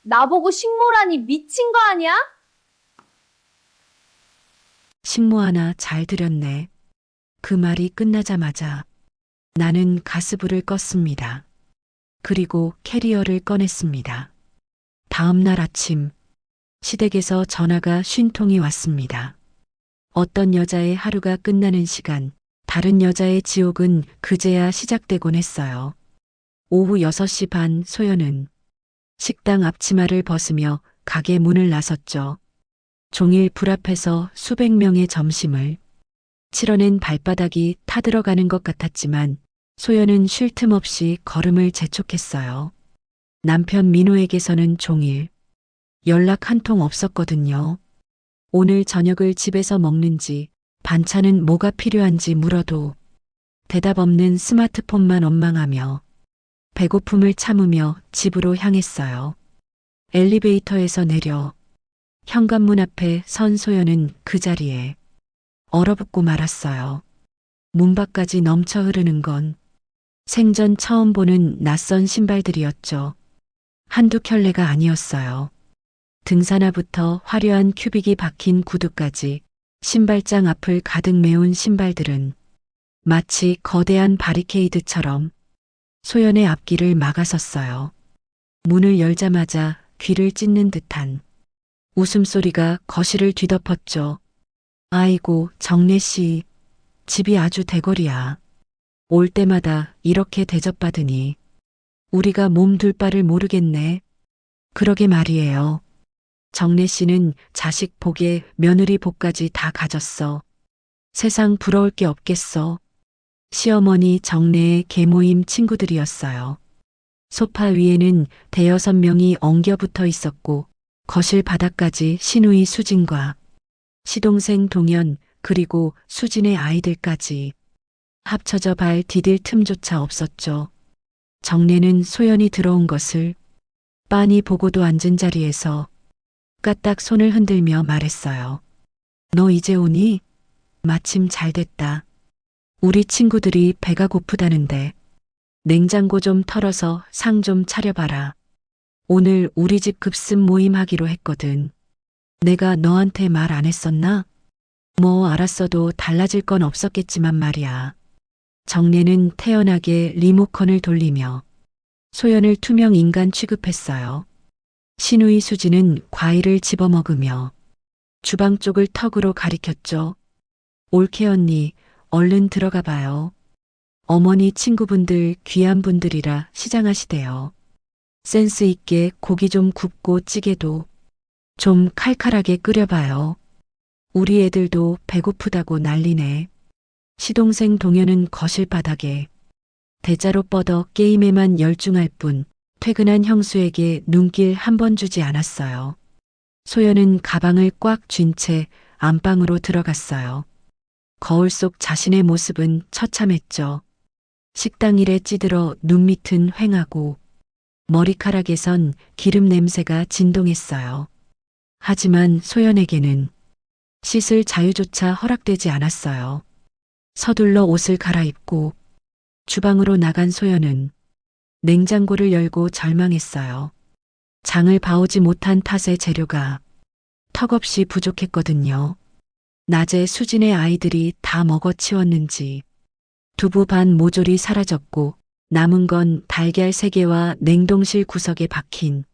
나보고 식모라니 미친 거 아니야? 식모 하나 잘 들였네. 그 말이 끝나자마자 나는 가스불을 껐습니다. 그리고 캐리어를 꺼냈습니다. 다음 날 아침 시댁에서 전화가 50통이 왔습니다. 어떤 여자의 하루가 끝나는 시간, 다른 여자의 지옥은 그제야 시작되곤 했어요. 오후 6시 반 소연은 식당 앞치마를 벗으며 가게 문을 나섰죠. 종일 불 앞에서 수백 명의 점심을 치러낸 발바닥이 타들어가는 것 같았지만 소연은 쉴 틈 없이 걸음을 재촉했어요. 남편 민호에게서는 종일 연락 한 통 없었거든요. 오늘 저녁을 집에서 먹는지 반찬은 뭐가 필요한지 물어도 대답 없는 스마트폰만 원망하며 배고픔을 참으며 집으로 향했어요. 엘리베이터에서 내려 현관문 앞에 선 소연은 그 자리에 얼어붙고 말았어요. 문 밖까지 넘쳐 흐르는 건 생전 처음 보는 낯선 신발들이었죠. 한두 켤레가 아니었어요. 등산화부터 화려한 큐빅이 박힌 구두까지 신발장 앞을 가득 메운 신발들은 마치 거대한 바리케이드처럼 소연의 앞길을 막아섰어요. 문을 열자마자 귀를 찢는 듯한 웃음소리가 거실을 뒤덮었죠. 아이고, 정래 씨, 집이 아주 대거리야. 올 때마다 이렇게 대접받으니 우리가 몸둘 바를 모르겠네. 그러게 말이에요. 정래 씨는 자식 복에 며느리 복까지 다 가졌어. 세상 부러울 게 없겠어. 시어머니 정래의 계모임 친구들이었어요. 소파 위에는 대여섯 명이 엉겨붙어 있었고 거실 바닥까지 시누이 수진과 시동생 동현 그리고 수진의 아이들까지 합쳐져 발 디딜 틈조차 없었죠. 정래는 소연이 들어온 것을 빤히 보고도 앉은 자리에서 까딱 손을 흔들며 말했어요. 너 이제 오니? 마침 잘 됐다. 우리 친구들이 배가 고프다는데 냉장고 좀 털어서 상 좀 차려봐라. 오늘 우리 집 급습 모임 하기로 했거든. 내가 너한테 말 안 했었나? 뭐 알았어도 달라질 건 없었겠지만 말이야. 정래는 태연하게 리모컨을 돌리며 소연을 투명 인간 취급했어요. 시누이 수지는 과일을 집어먹으며 주방 쪽을 턱으로 가리켰죠. 올케 언니, 얼른 들어가 봐요. 어머니 친구분들 귀한 분들이라 시장하시대요. 센스 있게 고기 좀 굽고 찌개도 좀 칼칼하게 끓여봐요. 우리 애들도 배고프다고 난리네. 시동생 동현은 거실 바닥에 대자로 뻗어 게임에만 열중할 뿐 퇴근한 형수에게 눈길 한 번 주지 않았어요. 소연은 가방을 꽉 쥔 채 안방으로 들어갔어요. 거울 속 자신의 모습은 처참했죠. 식당 일에 찌들어 눈 밑은 휑하고 머리카락에선 기름 냄새가 진동했어요. 하지만 소연에게는 씻을 자유조차 허락되지 않았어요. 서둘러 옷을 갈아입고 주방으로 나간 소연은 냉장고를 열고 절망했어요. 장을 봐오지 못한 탓에 재료가 턱없이 부족했거든요. 낮에 수진의 아이들이 다 먹어치웠는지 두부 반 모조리 사라졌고 남은 건 달걀 3개와 냉동실 구석에 박힌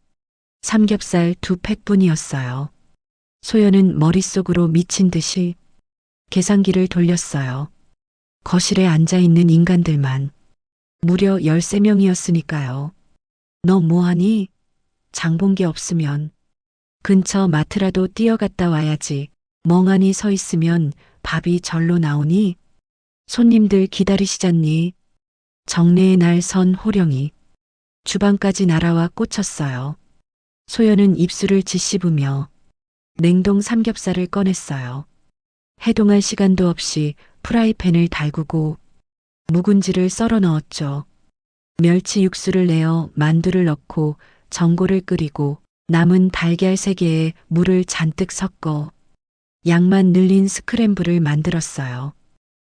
삼겹살 2팩뿐이었어요. 소연은 머릿속으로 미친 듯이 계산기를 돌렸어요. 거실에 앉아있는 인간들만 무려 13명이었으니까요. 너 뭐하니? 장 본 게 없으면 근처 마트라도 뛰어갔다 와야지. 멍하니 서 있으면 밥이 절로 나오니? 손님들 기다리시잖니. 정래의 날 선 호령이 주방까지 날아와 꽂혔어요. 소연은 입술을 짓씹으며 냉동 삼겹살을 꺼냈어요. 해동할 시간도 없이 프라이팬을 달구고 묵은지를 썰어 넣었죠. 멸치 육수를 내어 만두를 넣고 전골을 끓이고 남은 달걀 3개에 물을 잔뜩 섞어 양만 늘린 스크램블을 만들었어요.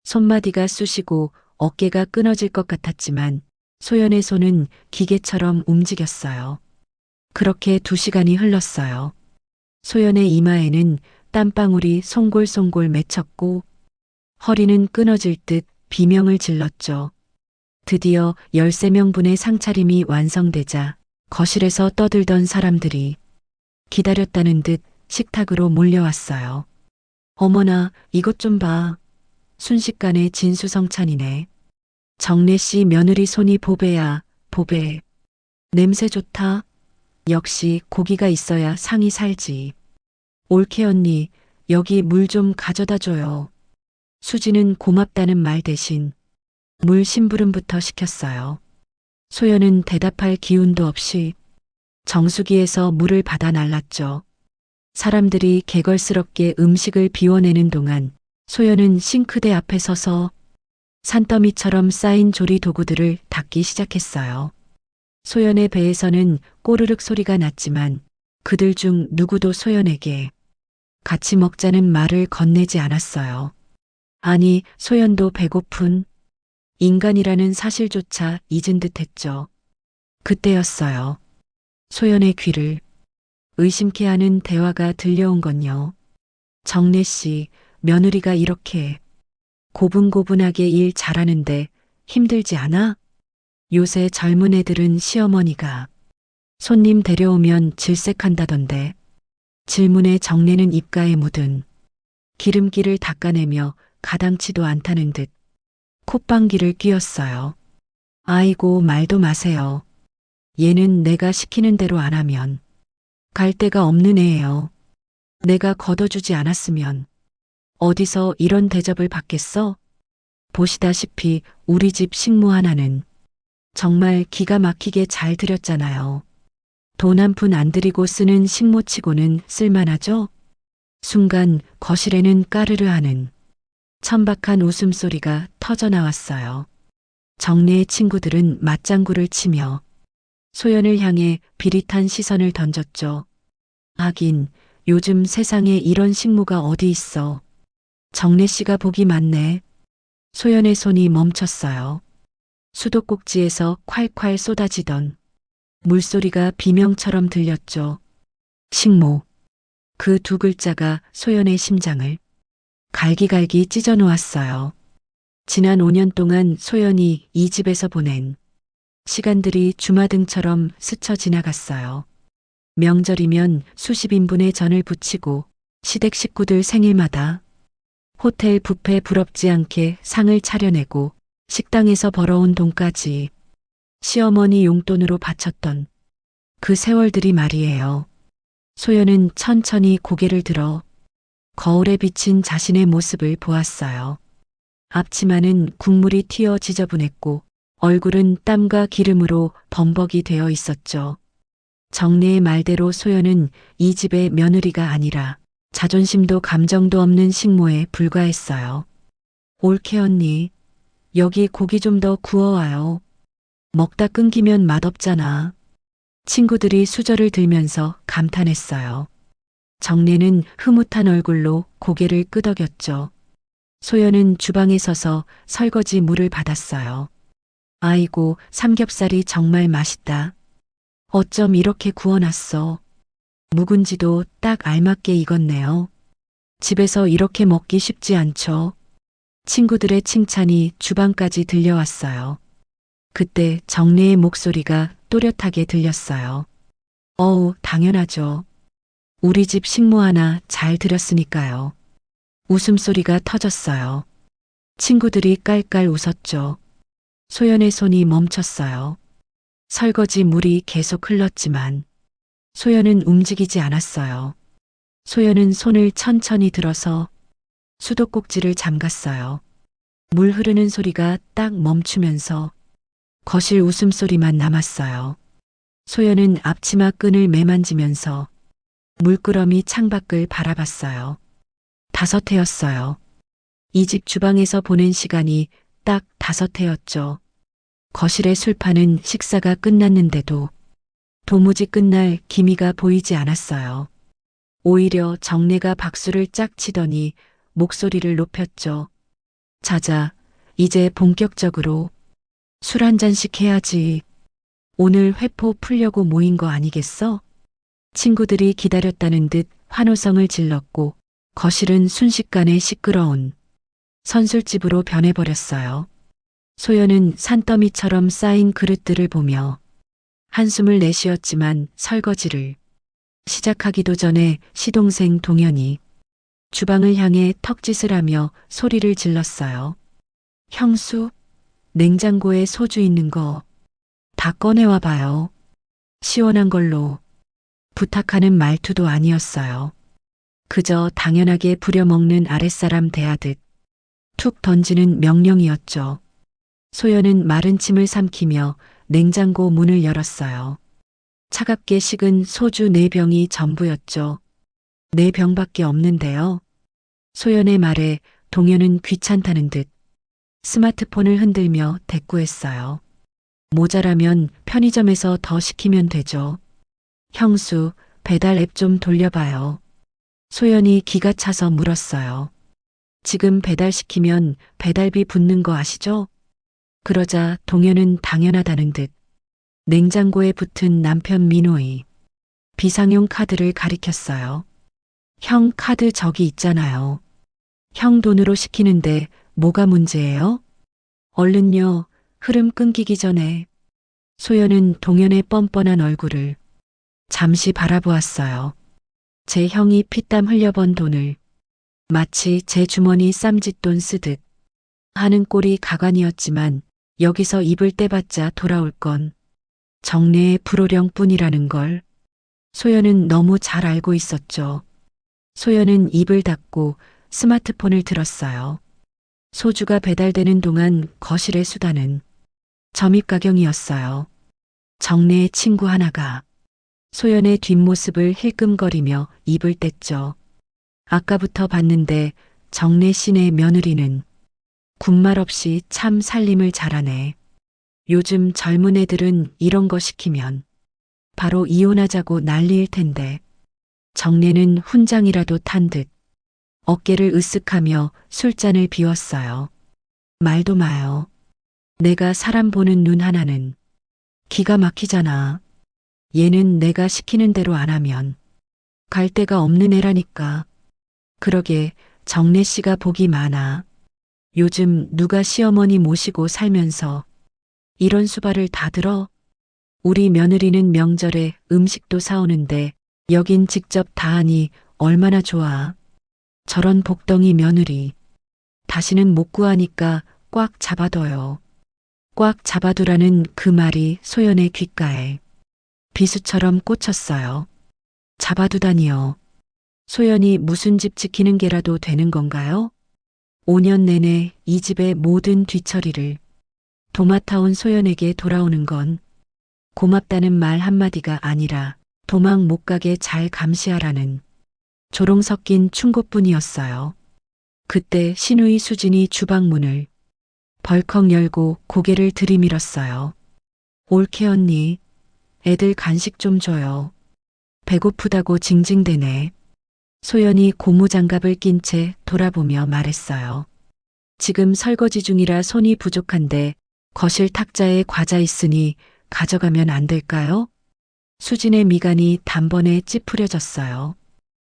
손마디가 쑤시고 어깨가 끊어질 것 같았지만 소연의 손은 기계처럼 움직였어요. 그렇게 2시간이 흘렀어요. 소연의 이마에는 땀방울이 송골송골 맺혔고 허리는 끊어질 듯 비명을 질렀죠. 드디어 13명분의 상차림이 완성되자 거실에서 떠들던 사람들이 기다렸다는 듯 식탁으로 몰려왔어요. 어머나, 이것 좀 봐. 순식간에 진수성찬이네. 정래 씨 며느리 손이 보배야, 보배. 냄새 좋다. 역시 고기가 있어야 상이 살지. 올케 언니, 여기 물 좀 가져다 줘요. 수지는 고맙다는 말 대신 물 심부름부터 시켰어요. 소연은 대답할 기운도 없이 정수기에서 물을 받아 날랐죠. 사람들이 개걸스럽게 음식을 비워내는 동안 소연은 싱크대 앞에 서서 산더미처럼 쌓인 조리 도구들을 닦기 시작했어요. 소연의 배에서는 꼬르륵 소리가 났지만 그들 중 누구도 소연에게 같이 먹자는 말을 건네지 않았어요. 아니, 소연도 배고픈 인간이라는 사실조차 잊은 듯 했죠. 그때였어요. 소연의 귀를 의심케 하는 대화가 들려온 건요. 정래 씨, 며느리가 이렇게 고분고분하게 일 잘하는데 힘들지 않아? 요새 젊은 애들은 시어머니가 손님 데려오면 질색한다던데. 질문에 정래는 입가에 묻은 기름기를 닦아내며 가당치도 않다는 듯 콧방귀를 뀌었어요. 아이고, 말도 마세요. 얘는 내가 시키는 대로 안 하면 갈 데가 없는 애예요. 내가 걷어주지 않았으면 어디서 이런 대접을 받겠어? 보시다시피 우리 집 식무 하나는 정말 기가 막히게 잘 들였잖아요. 돈 한 푼 안 들이고 쓰는 식모치고는 쓸만하죠? 순간 거실에는 까르르 하는 천박한 웃음소리가 터져 나왔어요. 정래의 친구들은 맞장구를 치며 소연을 향해 비릿한 시선을 던졌죠. 하긴 요즘 세상에 이런 식무가 어디 있어. 정래 씨가 복이 많네. 소연의 손이 멈췄어요. 수도꼭지에서 콸콸 쏟아지던 물소리가 비명처럼 들렸죠. 식모. 그 2글자가 소연의 심장을 갈기갈기 찢어 놓았어요. 지난 5년 동안 소연이 이 집에서 보낸 시간들이 주마등처럼 스쳐 지나갔어요. 명절이면 수십 인분의 전을 부치고 시댁 식구들 생일마다 호텔 뷔페 부럽지 않게 상을 차려내고 식당에서 벌어온 돈까지 시어머니 용돈으로 바쳤던 그 세월들이 말이에요. 소연은 천천히 고개를 들어 거울에 비친 자신의 모습을 보았어요. 앞치마는 국물이 튀어 지저분했고 얼굴은 땀과 기름으로 범벅이 되어 있었죠. 정래의 말대로 소연은 이 집의 며느리가 아니라 자존심도 감정도 없는 식모에 불과했어요. 올케 언니, 여기 고기 좀 더 구워와요. 먹다 끊기면 맛없잖아. 친구들이 수저를 들면서 감탄했어요. 정래는 흐뭇한 얼굴로 고개를 끄덕였죠. 소연은 주방에 서서 설거지 물을 받았어요. 아이고, 삼겹살이 정말 맛있다. 어쩜 이렇게 구워놨어. 묵은지도 딱 알맞게 익었네요. 집에서 이렇게 먹기 쉽지 않죠. 친구들의 칭찬이 주방까지 들려왔어요. 그때 정래의 목소리가 또렷하게 들렸어요. 어우, 당연하죠. 우리 집 식모 하나 잘 들였으니까요. 웃음소리가 터졌어요. 친구들이 깔깔 웃었죠. 소연의 손이 멈췄어요. 설거지 물이 계속 흘렀지만 소연은 움직이지 않았어요. 소연은 손을 천천히 들어서 수도꼭지를 잠갔어요. 물 흐르는 소리가 딱 멈추면서 거실 웃음소리만 남았어요. 소연은 앞치마 끈을 매만지면서 물끄러미 창밖을 바라봤어요. 5해였어요. 이 집 주방에서 보낸 시간이 딱 5해였죠. 거실의 술판은 식사가 끝났는데도 도무지 끝날 기미가 보이지 않았어요. 오히려 정래가 박수를 짝 치더니 목소리를 높였죠. 자자, 이제 본격적으로 술 한 잔씩 해야지. 오늘 회포 풀려고 모인 거 아니겠어? 친구들이 기다렸다는 듯 환호성을 질렀고 거실은 순식간에 시끄러운 선술집으로 변해버렸어요. 소연은 산더미처럼 쌓인 그릇들을 보며 한숨을 내쉬었지만 설거지를 시작하기도 전에 시동생 동현이 주방을 향해 턱짓을 하며 소리를 질렀어요. 형수, 냉장고에 소주 있는 거 다 꺼내와 봐요. 시원한 걸로 부탁하는 말투도 아니었어요. 그저 당연하게 부려먹는 아랫사람 대하듯 툭 던지는 명령이었죠. 소연은 마른 침을 삼키며 냉장고 문을 열었어요. 차갑게 식은 소주 4병이 전부였죠. 4병밖에 없는데요. 소연의 말에 동현은 귀찮다는 듯 스마트폰을 흔들며 대꾸했어요. 모자라면 편의점에서 더 시키면 되죠. 형수, 배달 앱 좀 돌려봐요. 소연이 기가 차서 물었어요. 지금 배달시키면 배달비 붙는 거 아시죠? 그러자 동현은 당연하다는 듯 냉장고에 붙은 남편 민호의 비상용 카드를 가리켰어요. 형 카드 저기 있잖아요. 형 돈으로 시키는데 뭐가 문제예요? 얼른요. 흐름 끊기기 전에. 소연은 동현의 뻔뻔한 얼굴을 잠시 바라보았어요. 제 형이 피땀 흘려번 돈을 마치 제 주머니 쌈짓돈 쓰듯 하는 꼴이 가관이었지만 여기서 입을 떼봤자 돌아올 건 정례의 불호령뿐이라는 걸 소연은 너무 잘 알고 있었죠. 소연은 입을 닫고 스마트폰을 들었어요. 소주가 배달되는 동안 거실의 수다는 점입가경이었어요. 정례의 친구 하나가 소연의 뒷모습을 힐끔거리며 입을 뗐죠. 아까부터 봤는데 정례 씨네 며느리는 군말 없이 참 살림을 잘하네. 요즘 젊은 애들은 이런 거 시키면 바로 이혼하자고 난리일 텐데 정례는 훈장이라도 탄 듯 어깨를 으쓱하며 술잔을 비웠어요. 말도 마요. 내가 사람 보는 눈 하나는 기가 막히잖아. 얘는 내가 시키는 대로 안 하면 갈 데가 없는 애라니까. 그러게 정례 씨가 복이 많아. 요즘 누가 시어머니 모시고 살면서 이런 수발을 다 들어? 우리 며느리는 명절에 음식도 사오는데 여긴 직접 다 하니 얼마나 좋아. 저런 복덩이 며느리. 다시는 못 구하니까 꽉 잡아둬요. 꽉 잡아두라는 그 말이 소연의 귓가에 비수처럼 꽂혔어요. 잡아두다니요. 소연이 무슨 집 지키는 게라도 되는 건가요? 5년 내내 이 집의 모든 뒤처리를 도맡아온 소연에게 돌아오는 건 고맙다는 말 한마디가 아니라 도망 못 가게 잘 감시하라는 조롱 섞인 충고뿐이었어요. 그때 신우이 수진이 주방문을 벌컥 열고 고개를 들이밀었어요. 올케 언니, 애들 간식 좀 줘요. 배고프다고 징징대네. 소연이 고무장갑을 낀 채 돌아보며 말했어요. 지금 설거지 중이라 손이 부족한데 거실 탁자에 과자 있으니 가져가면 안 될까요? 수진의 미간이 단번에 찌푸려졌어요.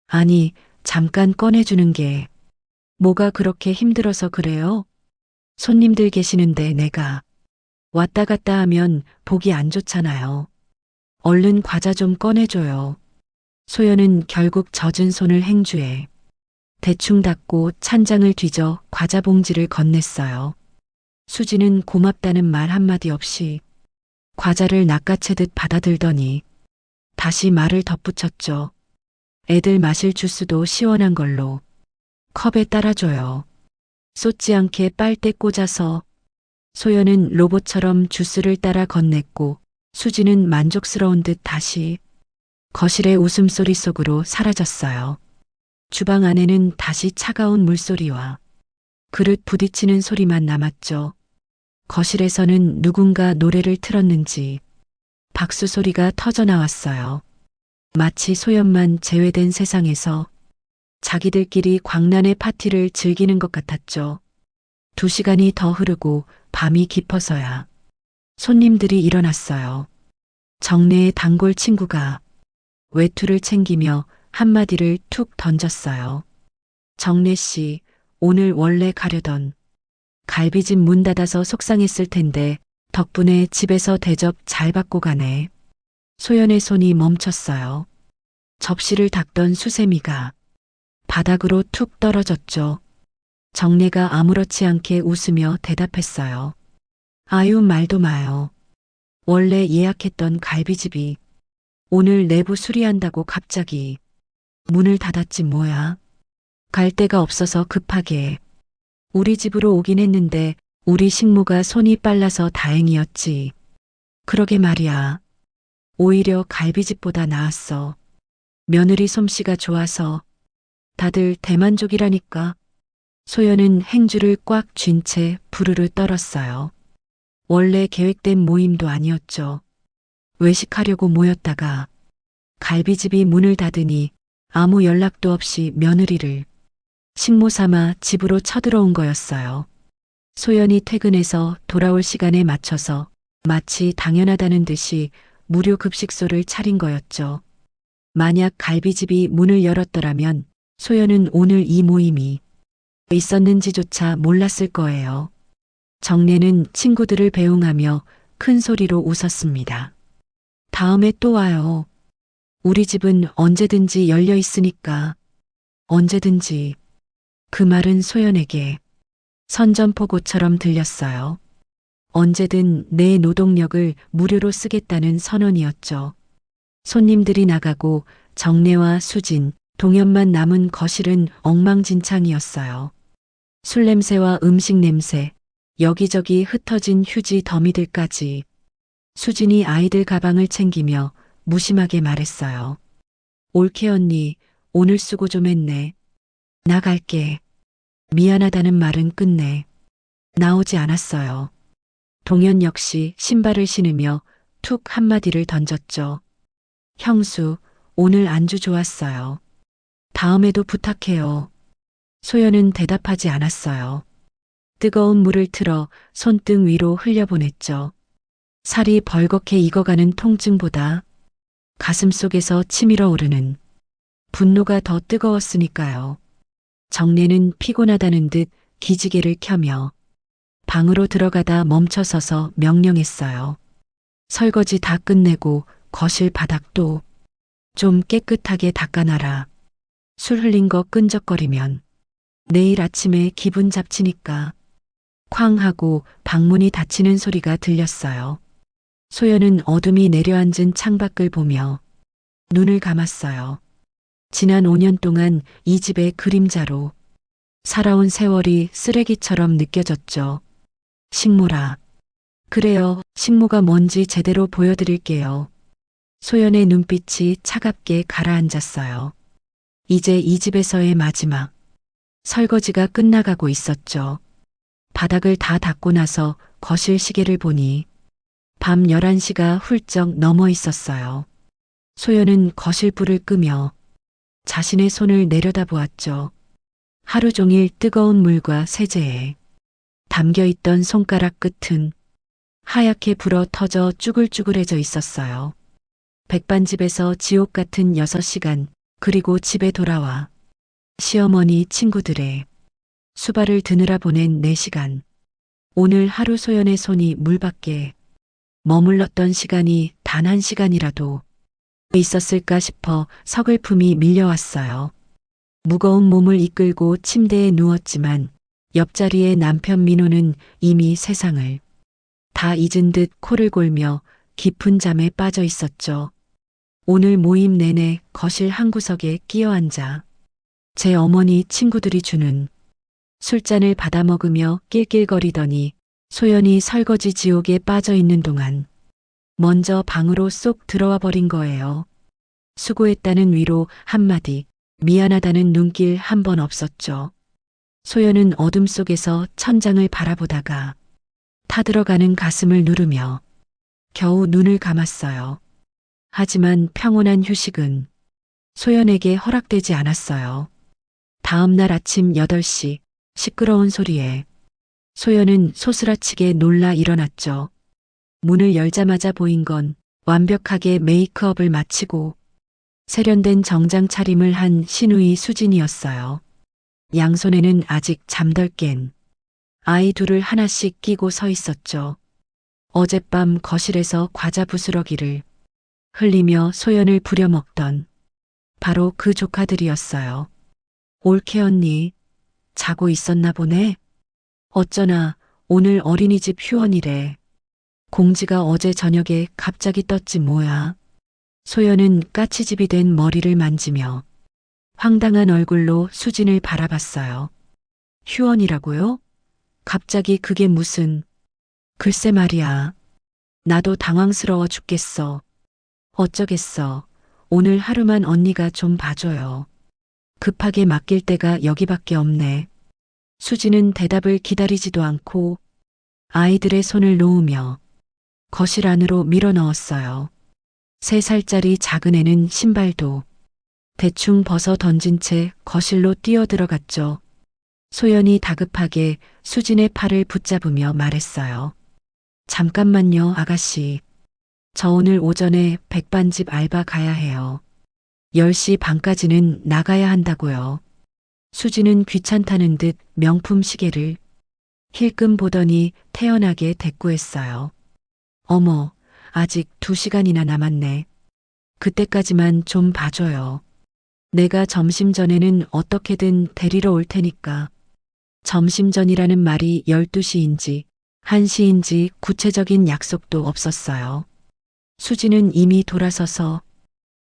아니, 잠깐 꺼내주는 게 뭐가 그렇게 힘들어서 그래요? 손님들 계시는데 내가 왔다 갔다 하면 보기 안 좋잖아요. 얼른 과자 좀 꺼내줘요. 소연은 결국 젖은 손을 행주에 대충 닦고 찬장을 뒤져 과자 봉지를 건넸어요. 수지는 고맙다는 말 한마디 없이 과자를 낚아채듯 받아들더니 다시 말을 덧붙였죠. 애들 마실 주스도 시원한 걸로 컵에 따라줘요. 쏟지 않게 빨대 꽂아서. 소연은 로봇처럼 주스를 따라 건넸고 수지는 만족스러운 듯 다시 거실의 웃음소리 속으로 사라졌어요. 주방 안에는 다시 차가운 물소리와 그릇 부딪히는 소리만 남았죠. 거실에서는 누군가 노래를 틀었는지 박수 소리가 터져 나왔어요. 마치 소연만 제외된 세상에서 자기들끼리 광란의 파티를 즐기는 것 같았죠. 2시간이 더 흐르고 밤이 깊어서야 손님들이 일어났어요. 정내의 단골 친구가 외투를 챙기며 한마디를 툭 던졌어요. 정내 씨, 오늘 원래 가려던 갈비집 문 닫아서 속상했을 텐데 덕분에 집에서 대접 잘 받고 가네. 소연의 손이 멈췄어요. 접시를 닦던 수세미가 바닥으로 툭 떨어졌죠. 정내가 아무렇지 않게 웃으며 대답했어요. 아유, 말도 마요. 원래 예약했던 갈비집이 오늘 내부 수리한다고 갑자기 문을 닫았지 뭐야. 갈 데가 없어서 급하게 우리 집으로 오긴 했는데 우리 식모가 손이 빨라서 다행이었지. 그러게 말이야. 오히려 갈비집보다 나았어. 며느리 솜씨가 좋아서 다들 대만족이라니까. 소연은 행주를 꽉 쥔 채 부르르 떨었어요. 원래 계획된 모임도 아니었죠. 외식하려고 모였다가 갈비집이 문을 닫으니 아무 연락도 없이 며느리를 식모 삼아 집으로 쳐들어온 거였어요. 소연이 퇴근해서 돌아올 시간에 맞춰서 마치 당연하다는 듯이 무료 급식소를 차린 거였죠. 만약 갈비집이 문을 열었더라면 소연은 오늘 이 모임이 있었는지조차 몰랐을 거예요. 정내는 친구들을 배웅하며 큰 소리로 웃었습니다. 다음에 또 와요. 우리 집은 언제든지 열려 있으니까. 언제든지. 그 말은 소연에게 선전포고처럼 들렸어요. 언제든 내 노동력을 무료로 쓰겠다는 선언이었죠. 손님들이 나가고 정내와 수진, 동현만 남은 거실은 엉망진창이었어요. 술 냄새와 음식 냄새, 여기저기 흩어진 휴지 더미들까지. 수진이 아이들 가방을 챙기며 무심하게 말했어요. 올케 언니, 오늘 수고 좀 했네. 나갈게. 미안하다는 말은 끝내. 나오지 않았어요. 동현 역시 신발을 신으며 툭 한마디를 던졌죠. 형수, 오늘 안주 좋았어요. 다음에도 부탁해요. 소연은 대답하지 않았어요. 뜨거운 물을 틀어 손등 위로 흘려보냈죠. 살이 벌겋게 익어가는 통증보다 가슴 속에서 치밀어 오르는 분노가 더 뜨거웠으니까요. 정내는 피곤하다는 듯 기지개를 켜며 방으로 들어가다 멈춰서서 명령했어요. 설거지 다 끝내고 거실 바닥도 좀 깨끗하게 닦아놔라. 술 흘린 거 끈적거리면 내일 아침에 기분 잡치니까. 쾅 하고 방문이 닫히는 소리가 들렸어요. 소연은 어둠이 내려앉은 창밖을 보며 눈을 감았어요. 지난 5년 동안 이 집의 그림자로 살아온 세월이 쓰레기처럼 느껴졌죠. 식모라. 그래요, 식모가 뭔지 제대로 보여드릴게요. 소연의 눈빛이 차갑게 가라앉았어요. 이제 이 집에서의 마지막. 설거지가 끝나가고 있었죠. 바닥을 다 닦고 나서 거실 시계를 보니 밤 11시가 훌쩍 넘어 있었어요. 소연은 거실 불을 끄며 자신의 손을 내려다보았죠. 하루 종일 뜨거운 물과 세제에 담겨있던 손가락 끝은 하얗게 불어 터져 쭈글쭈글해져 있었어요. 백반집에서 지옥 같은 6시간, 그리고 집에 돌아와 시어머니 친구들의 수발을 드느라 보낸 4시간. 오늘 하루 소연의 손이 물밖에 머물렀던 시간이 단 1시간이라도 있었을까 싶어 서글픔이 밀려왔어요. 무거운 몸을 이끌고 침대에 누웠지만 옆자리의 남편 민호는 이미 세상을 다 잊은 듯 코를 골며 깊은 잠에 빠져 있었죠. 오늘 모임 내내 거실 한 구석에 끼어 앉아 제 어머니 친구들이 주는 술잔을 받아 먹으며 낄낄거리더니 소연이 설거지 지옥에 빠져 있는 동안 먼저 방으로 쏙 들어와 버린 거예요. 수고했다는 위로 한마디, 미안하다는 눈길 한 번 없었죠. 소연은 어둠 속에서 천장을 바라보다가 타들어가는 가슴을 누르며 겨우 눈을 감았어요. 하지만 평온한 휴식은 소연에게 허락되지 않았어요. 다음 날 아침 8시 시끄러운 소리에 소연은 소스라치게 놀라 일어났죠. 문을 열자마자 보인 건 완벽하게 메이크업을 마치고 세련된 정장 차림을 한 신우이 수진이었어요. 양손에는 아직 잠덜 깬 아이 둘을 하나씩 끼고 서 있었죠. 어젯밤 거실에서 과자 부스러기를 흘리며 소연을 부려먹던 바로 그 조카들이었어요. 올케 언니, 자고 있었나 보네? 어쩌나 오늘 어린이집 휴원이래. 공지가 어제 저녁에 갑자기 떴지 뭐야. 소연은 까치집이 된 머리를 만지며 황당한 얼굴로 수진을 바라봤어요. 휴원이라고요? 갑자기 그게 무슨... 글쎄 말이야. 나도 당황스러워 죽겠어. 어쩌겠어. 오늘 하루만 언니가 좀 봐줘요. 급하게 맡길 데가 여기밖에 없네. 수지는 대답을 기다리지도 않고 아이들의 손을 놓으며 거실 안으로 밀어 넣었어요. 3살짜리 작은 애는 신발도 대충 벗어 던진 채 거실로 뛰어 들어갔죠. 소연이 다급하게 수진의 팔을 붙잡으며 말했어요. 잠깐만요, 아가씨. 저 오늘 오전에 백반집 알바 가야 해요. 10시 반까지는 나가야 한다고요. 수지는 귀찮다는 듯 명품 시계를 힐끔 보더니 태연하게 대꾸했어요. 어머, 아직 2시간이나 남았네. 그때까지만 좀 봐줘요. 내가 점심 전에는 어떻게든 데리러 올 테니까. 점심 전이라는 말이 12시인지 1시인지 구체적인 약속도 없었어요. 수지는 이미 돌아서서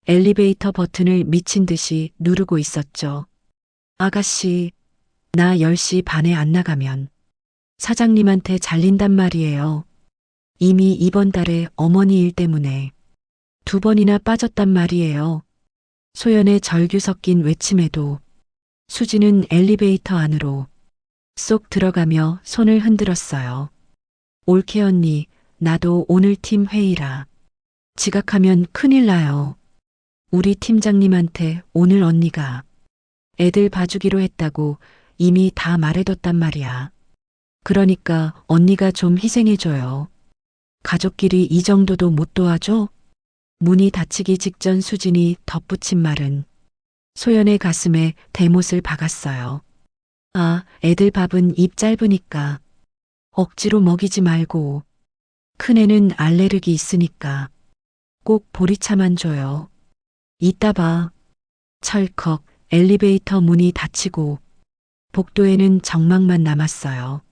엘리베이터 버튼을 미친 듯이 누르고 있었죠. 아가씨, 나 10시 반에 안 나가면 사장님한테 잘린단 말이에요. 이미 이번 달에 어머니 일 때문에 2번이나 빠졌단 말이에요. 소연의 절규 섞인 외침에도 수지는 엘리베이터 안으로 쏙 들어가며 손을 흔들었어요. 올케 언니, 나도 오늘 팀 회의라. 지각하면 큰일 나요. 우리 팀장님한테 오늘 언니가 애들 봐주기로 했다고 이미 다 말해뒀단 말이야. 그러니까 언니가 좀 희생해줘요. 가족끼리 이 정도도 못 도와줘? 문이 닫히기 직전 수진이 덧붙인 말은 소연의 가슴에 대못을 박았어요. 아, 애들 밥은 입 짧으니까 억지로 먹이지 말고 큰애는 알레르기 있으니까 꼭 보리차만 줘요. 이따 봐. 철컥 엘리베이터 문이 닫히고 복도에는 정막만 남았어요.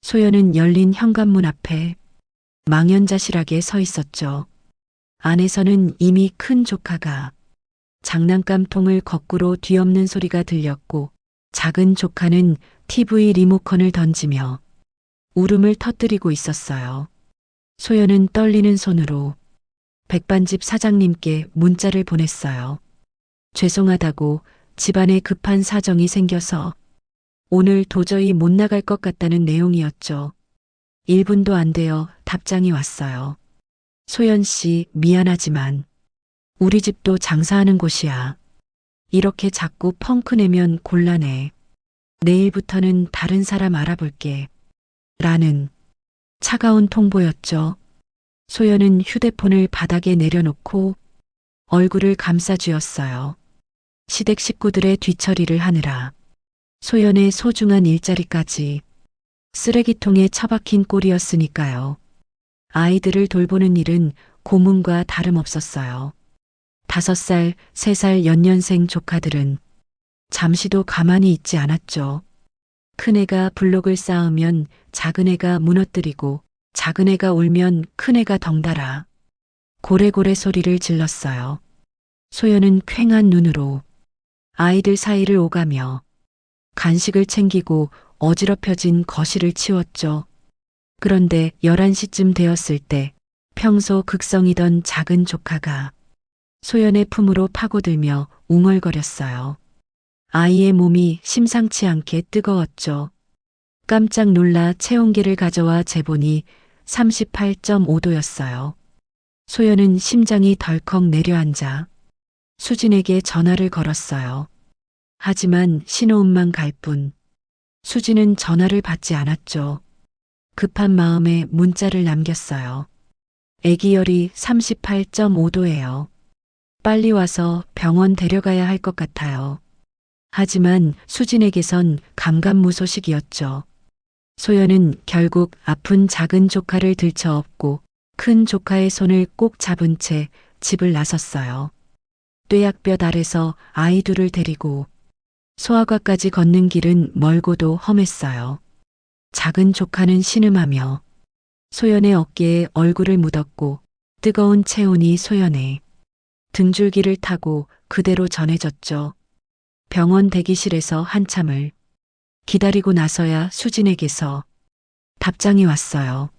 소연은 열린 현관문 앞에 망연자실하게 서 있었죠. 안에서는 이미 큰 조카가 장난감통을 거꾸로 뒤엎는 소리가 들렸고 작은 조카는 TV 리모컨을 던지며 울음을 터뜨리고 있었어요. 소연은 떨리는 손으로 백반집 사장님께 문자를 보냈어요. 죄송하다고 집안에 급한 사정이 생겨서 오늘 도저히 못 나갈 것 같다는 내용이었죠. 1분도 안 되어 답장이 왔어요. 소연 씨, 미안하지만 우리 집도 장사하는 곳이야. 이렇게 자꾸 펑크 내면 곤란해. 내일부터는 다른 사람 알아볼게. 라는 차가운 통보였죠. 소연은 휴대폰을 바닥에 내려놓고 얼굴을 감싸쥐었어요. 시댁 식구들의 뒤처리를 하느라 소연의 소중한 일자리까지 쓰레기통에 처박힌 꼴이었으니까요. 아이들을 돌보는 일은 고문과 다름없었어요. 5살, 3살 연년생 조카들은 잠시도 가만히 있지 않았죠. 큰애가 블록을 쌓으면 작은애가 무너뜨리고 작은애가 울면 큰애가 덩달아 고래고래 소리를 질렀어요. 소연은 퀭한 눈으로 아이들 사이를 오가며 간식을 챙기고 어지럽혀진 거실을 치웠죠. 그런데 11시쯤 되었을 때 평소 극성이던 작은 조카가 소연의 품으로 파고들며 웅얼거렸어요. 아이의 몸이 심상치 않게 뜨거웠죠. 깜짝 놀라 체온계를 가져와 재보니 38.5도였어요. 소연은 심장이 덜컥 내려앉아 수진에게 전화를 걸었어요. 하지만 신호음만 갈 뿐 수진은 전화를 받지 않았죠. 급한 마음에 문자를 남겼어요. 애기열이 38.5도예요. 빨리 와서 병원 데려가야 할 것 같아요. 하지만 수진에게선 감감무소식이었죠. 소연은 결국 아픈 작은 조카를 들쳐업고 큰 조카의 손을 꼭 잡은 채 집을 나섰어요. 뙤약볕 아래서 아이 둘을 데리고 소아과까지 걷는 길은 멀고도 험했어요. 작은 조카는 신음하며 소연의 어깨에 얼굴을 묻었고 뜨거운 체온이 소연의 등줄기를 타고 그대로 전해졌죠. 병원 대기실에서 한참을 기다리고 나서야 수진에게서 답장이 왔어요.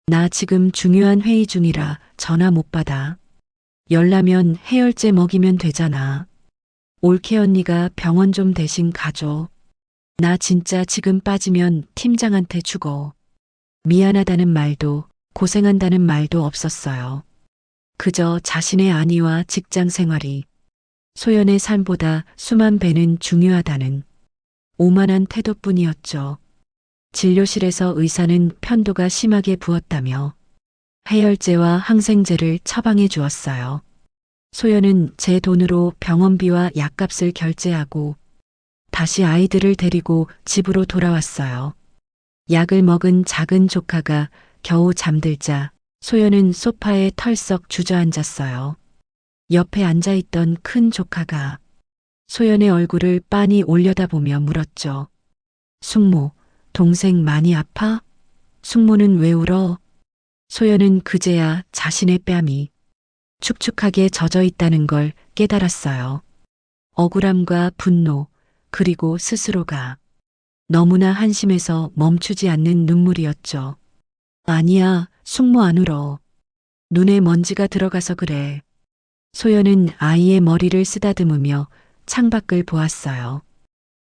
나 지금 중요한 회의 중이라 전화 못 받아. 열나면 해열제 먹이면 되잖아. 올케 언니가 병원 좀 대신 가줘. 나 진짜 지금 빠지면 팀장한테 죽어. 미안하다는 말도 고생한다는 말도 없었어요. 그저 자신의 안위와 직장 생활이 소연의 삶보다 수만 배는 중요하다는 오만한 태도뿐이었죠. 진료실에서 의사는 편도가 심하게 부었다며 해열제와 항생제를 처방해 주었어요. 소연은 제 돈으로 병원비와 약값을 결제하고 다시 아이들을 데리고 집으로 돌아왔어요. 약을 먹은 작은 조카가 겨우 잠들자 소연은 소파에 털썩 주저앉았어요. 옆에 앉아있던 큰 조카가 소연의 얼굴을 빤히 올려다보며 물었죠. 숙모, 동생 많이 아파? 숙모는 왜 울어? 소연은 그제야 자신의 뺨이 축축하게 젖어 있다는 걸 깨달았어요. 억울함과 분노, 그리고 스스로가 너무나 한심해서 멈추지 않는 눈물이었죠. 아니야, 숙모 안 울어. 눈에 먼지가 들어가서 그래. 소연은 아이의 머리를 쓰다듬으며 창밖을 보았어요.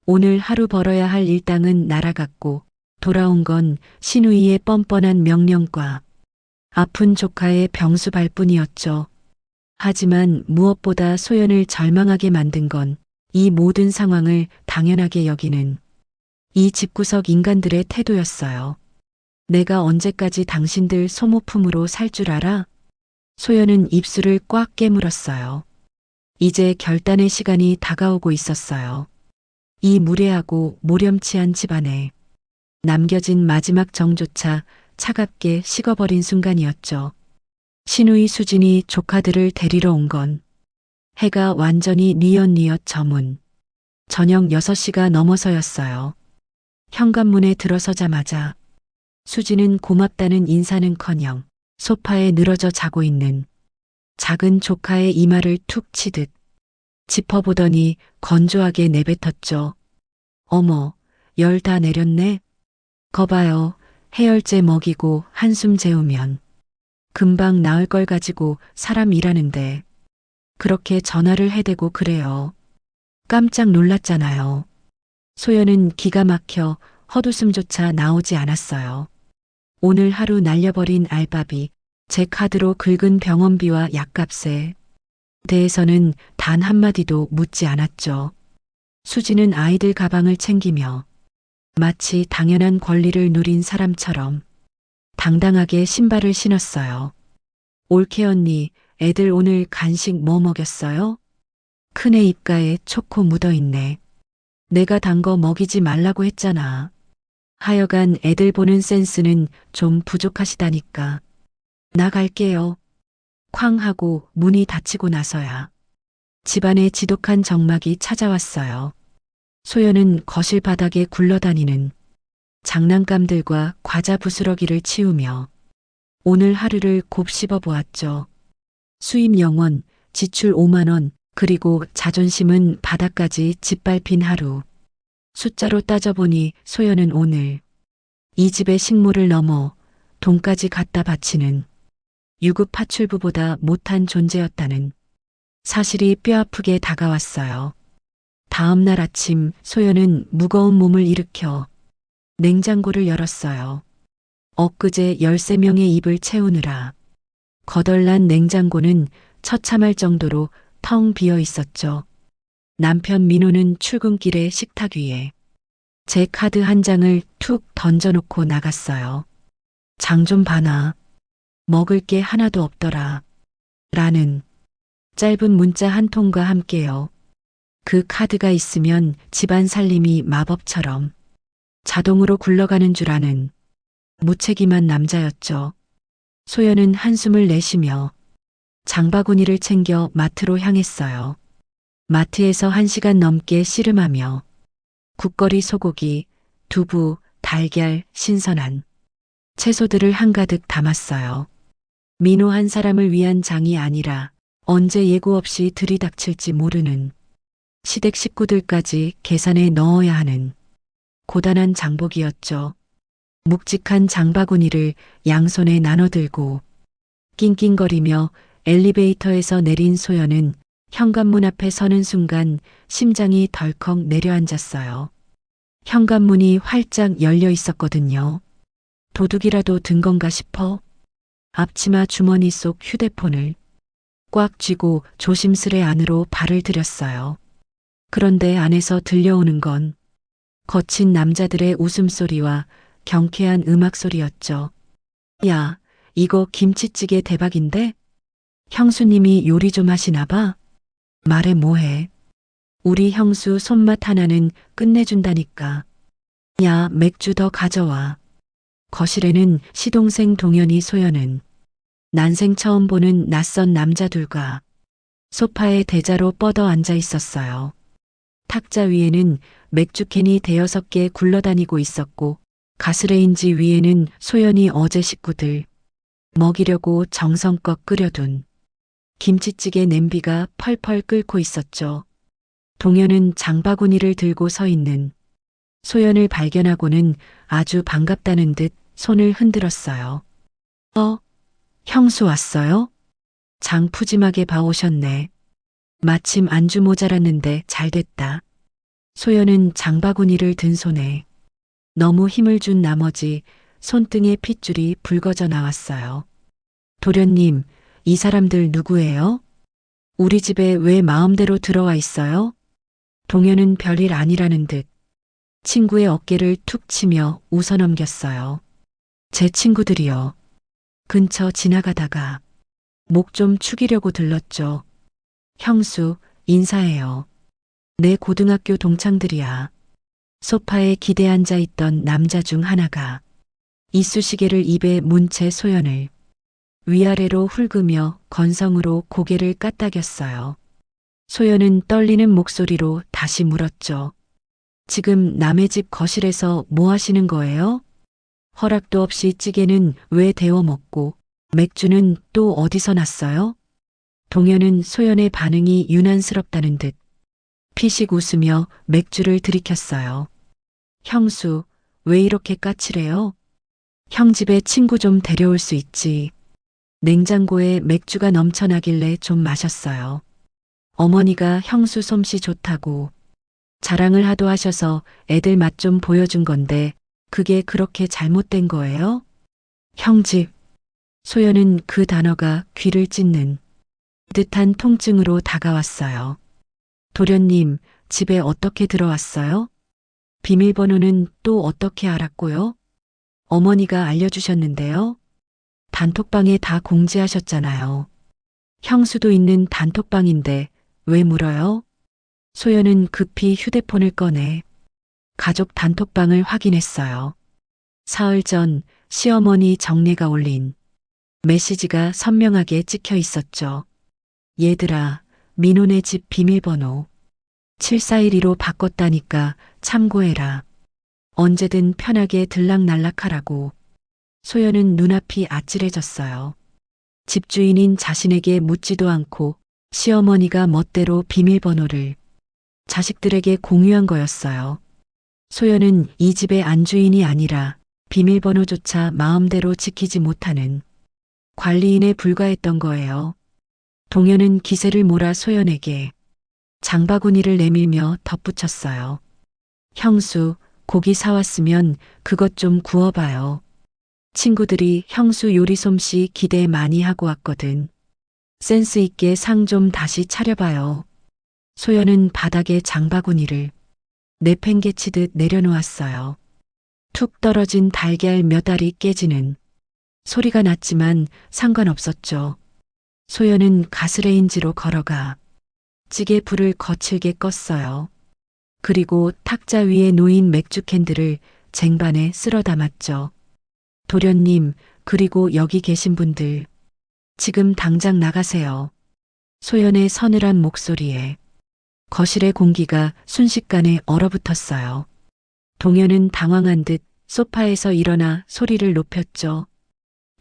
오늘 하루 벌어야 할 일당은 날아갔고 돌아온 건 신우이의 뻔뻔한 명령과 아픈 조카의 병수발뿐이었죠. 하지만 무엇보다 소연을 절망하게 만든 건 이 모든 상황을 당연하게 여기는 이 집구석 인간들의 태도였어요. 내가 언제까지 당신들 소모품으로 살 줄 알아? 소연은 입술을 꽉 깨물었어요. 이제 결단의 시간이 다가오고 있었어요. 이 무례하고 모렴치한 집안에 남겨진 마지막 정조차 차갑게 식어버린 순간이었죠. 신우이 수진이 조카들을 데리러 온 건 해가 완전히 뉘엿뉘엿 저문 저녁 6시가 넘어서였어요. 현관문에 들어서자마자 수진은 고맙다는 인사는커녕 소파에 늘어져 자고 있는 작은 조카의 이마를 툭 치듯 짚어보더니 건조하게 내뱉었죠. 어머, 열 다 내렸네. 거봐요. 해열제 먹이고 한숨 재우면 금방 나을 걸 가지고 사람 일하는데 그렇게 전화를 해대고 그래요. 깜짝 놀랐잖아요. 소연은 기가 막혀 헛웃음조차 나오지 않았어요. 오늘 하루 날려버린 알바비, 제 카드로 긁은 병원비와 약값에 대해서는 단 한마디도 묻지 않았죠. 수지는 아이들 가방을 챙기며 마치 당연한 권리를 누린 사람처럼 당당하게 신발을 신었어요. 올케 언니, 애들 오늘 간식 뭐 먹였어요? 큰애 입가에 초코 묻어있네. 내가 단 거 먹이지 말라고 했잖아. 하여간 애들 보는 센스는 좀 부족하시다니까. 나 갈게요. 쾅 하고 문이 닫히고 나서야 집안에 지독한 적막이 찾아왔어요. 소연은 거실 바닥에 굴러다니는 장난감들과 과자 부스러기를 치우며 오늘 하루를 곱씹어 보았죠. 수입 0원, 지출 5만 원, 그리고 자존심은 바닥까지 짓밟힌 하루. 숫자로 따져보니 소연은 오늘 이 집의 식물을 넘어 돈까지 갖다 바치는 유급 파출부보다 못한 존재였다는 사실이 뼈아프게 다가왔어요. 다음 날 아침 소연은 무거운 몸을 일으켜 냉장고를 열었어요. 엊그제 13명의 입을 채우느라 거덜난 냉장고는 처참할 정도로 텅 비어 있었죠. 남편 민호는 출근길에 식탁 위에 제 카드 한 장을 툭 던져놓고 나갔어요. 장 좀 봐나. 먹을 게 하나도 없더라. 라는 짧은 문자 한 통과 함께요. 그 카드가 있으면 집안 살림이 마법처럼 자동으로 굴러가는 줄 아는 무책임한 남자였죠. 소연은 한숨을 내쉬며 장바구니를 챙겨 마트로 향했어요. 마트에서 1시간 넘게 씨름하며 국거리 소고기, 두부, 달걀, 신선한 채소들을 한가득 담았어요. 민호 한 사람을 위한 장이 아니라 언제 예고 없이 들이닥칠지 모르는 시댁 식구들까지 계산에 넣어야 하는 고단한 장복이었죠. 묵직한 장바구니를 양손에 나눠들고 낑낑거리며 엘리베이터에서 내린 소연은 현관문 앞에 서는 순간 심장이 덜컥 내려앉았어요. 현관문이 활짝 열려 있었거든요. 도둑이라도 든 건가 싶어 앞치마 주머니 속 휴대폰을 꽉 쥐고 조심스레 안으로 발을 들였어요. 그런데 안에서 들려오는 건 거친 남자들의 웃음소리와 경쾌한 음악소리였죠. 야, 이거 김치찌개 대박인데? 형수님이 요리 좀 하시나 봐? 말해 뭐해? 우리 형수 손맛 하나는 끝내준다니까. 야, 맥주 더 가져와. 거실에는 시동생 동현이 소연은 난생 처음 보는 낯선 남자들과 소파에 대자로 뻗어 앉아 있었어요. 탁자 위에는 맥주캔이 5개 굴러다니고 있었고 가스레인지 위에는 소연이 어제 식구들 먹이려고 정성껏 끓여둔 김치찌개 냄비가 펄펄 끓고 있었죠. 동현은 장바구니를 들고 서 있는 소연을 발견하고는 아주 반갑다는 듯 손을 흔들었어요. 형수 왔어요? 장 푸짐하게 봐오셨네. 마침 안주 모자랐는데 잘됐다. 소연은 장바구니를 든 손에 너무 힘을 준 나머지 손등에 핏줄이 붉어져 나왔어요. 도련님, 이 사람들 누구예요? 우리 집에 왜 마음대로 들어와 있어요? 동현은 별일 아니라는 듯 친구의 어깨를 툭 치며 웃어넘겼어요. 제 친구들이요. 근처 지나가다가 목 좀 축이려고 들렀죠. 형수, 인사해요. 내 고등학교 동창들이야. 소파에 기대 앉아 있던 남자 중 하나가 이쑤시개를 입에 문 채 소연을 위아래로 훑으며 건성으로 고개를 까딱였어요. 소연은 떨리는 목소리로 다시 물었죠. 지금 남의 집 거실에서 뭐 하시는 거예요? 허락도 없이 찌개는 왜 데워 먹고 맥주는 또 어디서 났어요? 동현은 소연의 반응이 유난스럽다는 듯 피식 웃으며 맥주를 들이켰어요. 형수, 왜 이렇게 까칠해요? 형 집에 친구 좀 데려올 수 있지. 냉장고에 맥주가 넘쳐나길래 좀 마셨어요. 어머니가 형수 솜씨 좋다고 자랑을 하도 하셔서 애들 맛 좀 보여준 건데 그게 그렇게 잘못된 거예요? 형집. 소연은 그 단어가 귀를 찢는 듯한 통증으로 다가왔어요. 도련님, 집에 어떻게 들어왔어요? 비밀번호는 또 어떻게 알았고요? 어머니가 알려주셨는데요. 단톡방에 다 공지하셨잖아요. 형수도 있는 단톡방인데 왜 물어요? 소연은 급히 휴대폰을 꺼내 가족 단톡방을 확인했어요. 사흘 전 시어머니 정례가 올린 메시지가 선명하게 찍혀 있었죠. 얘들아, 민호네 집 비밀번호 7412로 바꿨다니까 참고해라. 언제든 편하게 들락날락하라고. 소연은 눈앞이 아찔해졌어요. 집주인인 자신에게 묻지도 않고 시어머니가 멋대로 비밀번호를 자식들에게 공유한 거였어요. 소연은 이 집의 안주인이 아니라 비밀번호조차 마음대로 지키지 못하는 관리인에 불과했던 거예요. 동현은 기세를 몰아 소연에게 장바구니를 내밀며 덧붙였어요. 형수, 고기 사왔으면 그것 좀 구워봐요. 친구들이 형수 요리 솜씨 기대 많이 하고 왔거든. 센스 있게 상 좀 다시 차려봐요. 소연은 바닥에 장바구니를 내팽개치듯 내려놓았어요. 툭 떨어진 달걀 몇 알이 깨지는 소리가 났지만 상관없었죠. 소연은 가스레인지로 걸어가 찌개 불을 거칠게 껐어요. 그리고 탁자 위에 놓인 맥주 캔들을 쟁반에 쓸어 담았죠. 도련님, 그리고 여기 계신 분들, 지금 당장 나가세요. 소연의 서늘한 목소리에 거실의 공기가 순식간에 얼어붙었어요. 동현은 당황한 듯 소파에서 일어나 소리를 높였죠.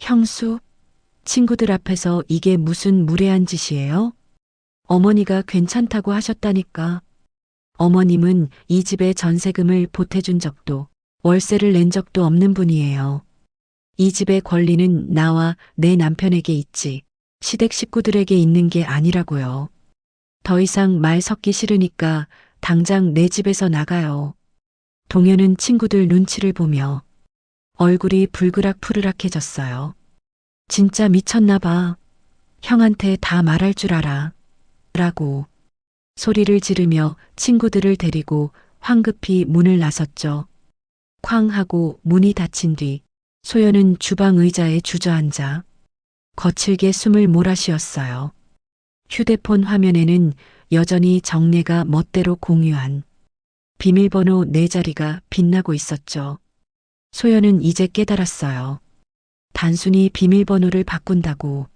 형수, 친구들 앞에서 이게 무슨 무례한 짓이에요? 어머니가 괜찮다고 하셨다니까. 어머님은 이 집의 전세금을 보태준 적도 월세를 낸 적도 없는 분이에요. 이 집의 권리는 나와 내 남편에게 있지 시댁 식구들에게 있는 게 아니라고요. 더 이상 말 섞기 싫으니까 당장 내 집에서 나가요. 동현은 친구들 눈치를 보며 얼굴이 불그락푸르락해졌어요. 진짜 미쳤나 봐. 형한테 다 말할 줄 알아. 라고 소리를 지르며 친구들을 데리고 황급히 문을 나섰죠. 쾅 하고 문이 닫힌 뒤 소연은 주방 의자에 주저앉아 거칠게 숨을 몰아쉬었어요. 휴대폰 화면에는 여전히 정례가 멋대로 공유한 비밀번호 4자리가 빛나고 있었죠. 소연은 이제 깨달았어요. 단순히 비밀번호를 바꾼다고